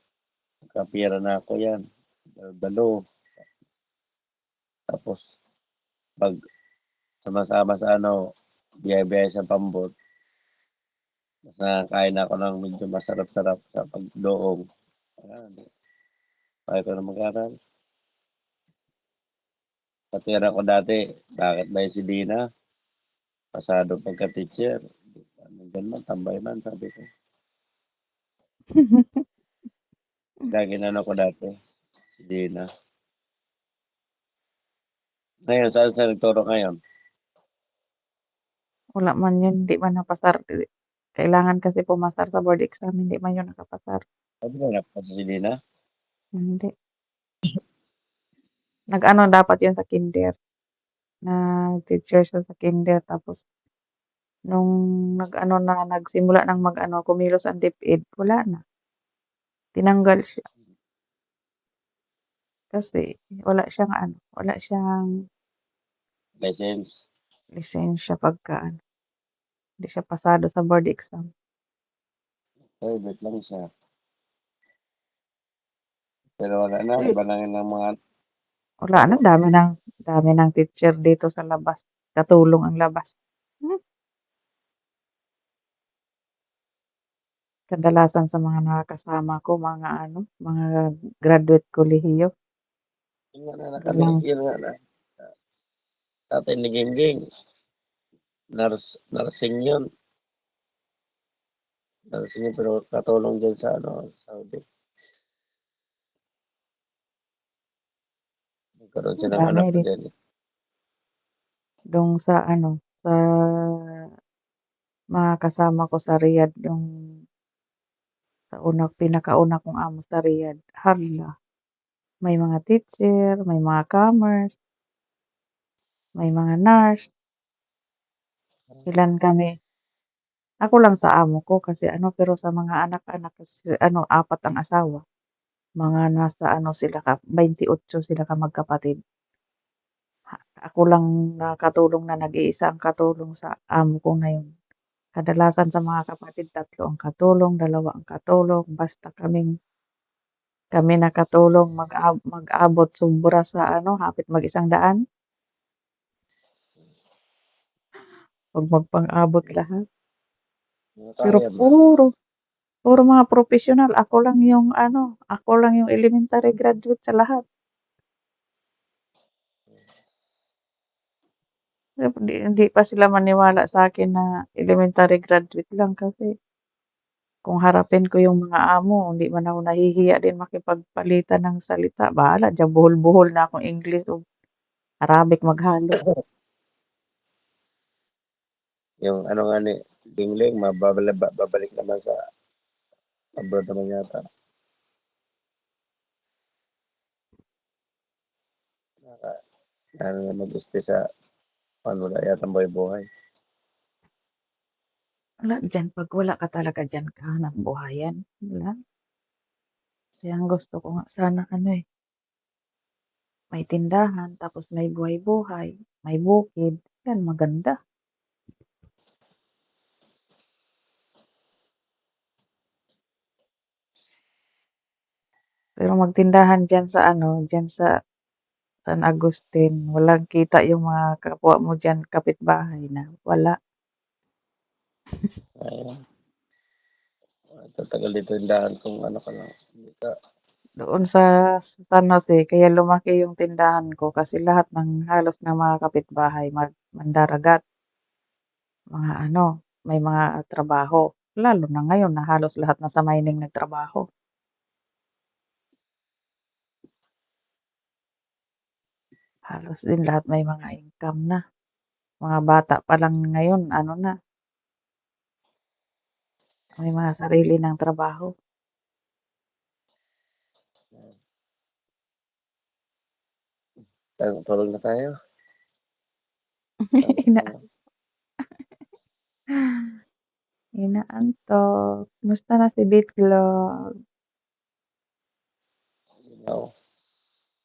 S2: Nagkapira na ako yan. Dalo. Tapos, pag sama-sama sa ano, biyaya-biyaya sa pambot, mas nakakain ako ng medyo masarap-sarap sa pagdoong. Ayan, kaya ko na mag-aral. Katira ko dati, bakit ba si Dina? Pasado pagka-teacher. Nandun man, tambay man, sabi ko. Lagi na ako dati, si Dina. Ngayon, saan sa nagturo ngayon?
S1: Wala man yun, hindi man napasar. Kailangan kasi pumasar sa board exam, hindi man yun nakapasar.
S2: Sabi ko, napasa si Dina.
S1: Hindi. Nag-ano dapat yun sa kinder. Na teacher siya sa kinder. Tapos, nung nag-ano na, nagsimula ng mag-ano, kumilos ang DepEd, wala na. Tinanggal siya. Kasi, wala siyang
S2: License.
S1: lisensya pagka, ano, hindi siya pasado sa board exam.
S2: Private lang siya. Pero wala na,
S1: Eh,
S2: iba na yun ang mga
S1: wala na,
S2: turo.
S1: dami ng teacher dito sa labas. Katulong ang labas. Hmm. Kadalasan sa mga nakakasama ko, mga ano, mga graduate kolehiyo.
S2: Yun nga na
S1: Galang,
S2: yun nga na. Tatay ni Gingging, nursing yun. Nursing yun, pero katulong din sa ano, Saudi. Nagkaroon siya ng
S1: dami
S2: anak ko
S1: din.
S2: din.
S1: Dong sa ano, sa mga kasama ko sa Riyadh yung sa pinakauna kong amo sa Riyadh, hala, may mga teacher, may mga commerce, may mga nurse, ilan kami. Ako lang sa amo ko kasi ano, pero sa mga anak-anak kasi ano, 4 ang asawa. Mga nasa ano sila 28 sila magkapatid. Ako lang nakatulong na nag-iisa ang katulong sa amo ko ngayon. Kadalasan sa mga kapatid, 3 ang katulong, 2 ang katulong, basta kami nakatulong mag-abot sobra sa ano, hapit mag-100. 'Wag magpang-abot lahat. Pero
S2: Kaya ba?
S1: puro mga propesyonal, ako lang yung elementary graduate sa lahat. Hindi pa sila maniwala sa akin na elementary graduate lang kasi kung harapin ko yung mga amo, hindi man ako nahihiya din makipagpalitan ng salita. Bahala diyan, buhol-buhol na akong English o Arabic maghalo.
S2: Yung ano nga ni Dingling, babalik naman sa abroad naman yata. Naka, ano na mag-stay sa ano na yata buhay-buhay.
S1: Wala diyan, 'pag wala ka talaga diyan kahanap buhayan, wala. Kaya ang gusto ko nga sana ano, may tindahan tapos may buhay-buhay, may bukid, 'yan maganda. Pero magtindahan diyan sa ano, diyan sa San Agustin, walang kita yung mga kapwa mo diyan kapitbahay na, wala.
S2: Ay, tatagal dito yung dahan kung ano ka lang. Hindi ka,
S1: Doon sa San Jose kaya lumaki yung tindahan ko kasi lahat ng halos ng mga kapitbahay mandaragat, mga ano, may mga trabaho. Lalo na ngayon na halos lahat nasa mining nagtrabaho. Halos din lahat may mga income na. Mga bata pa lang ngayon, ano na, may mga sarili ng trabaho.
S2: tulog na tayo. Tama
S1: Ina
S2: na.
S1: inaantok. Kumusta na si Bitlog?
S2: Ginaw.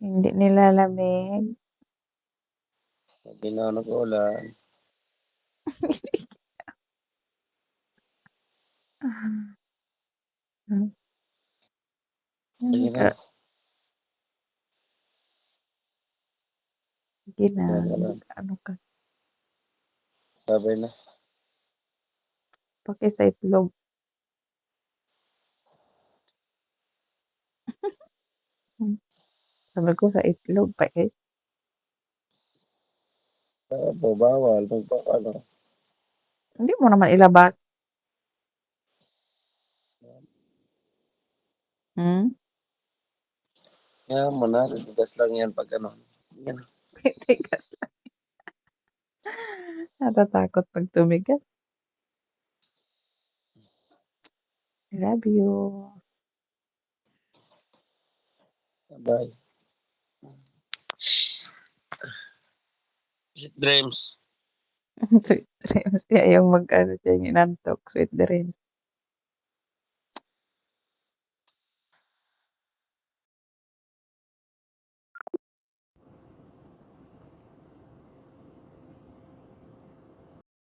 S1: Hindi nilalamig?
S2: Ginaw nag-ulan.
S1: Hmm,
S2: Sige
S1: ano
S2: na.
S1: ka? Sige na,
S2: Yan ka na.
S1: mag-ano ka?
S2: Sabay na.
S1: Paki sa itlog. Hmm, sabi ko sa itlog pa eh.
S2: Opo, bawal. Ano.
S1: Hindi mo naman ilabas. Hmm?
S2: Yan mo na. Tigas lang yan pag ano. Yan.
S1: Titigas lang. Natatakot pag tumigas. I love you.
S2: Bye. Sweet dreams.
S1: Sweet dreams. Siya yung mag-ano siya yung inantok. Sweet dreams.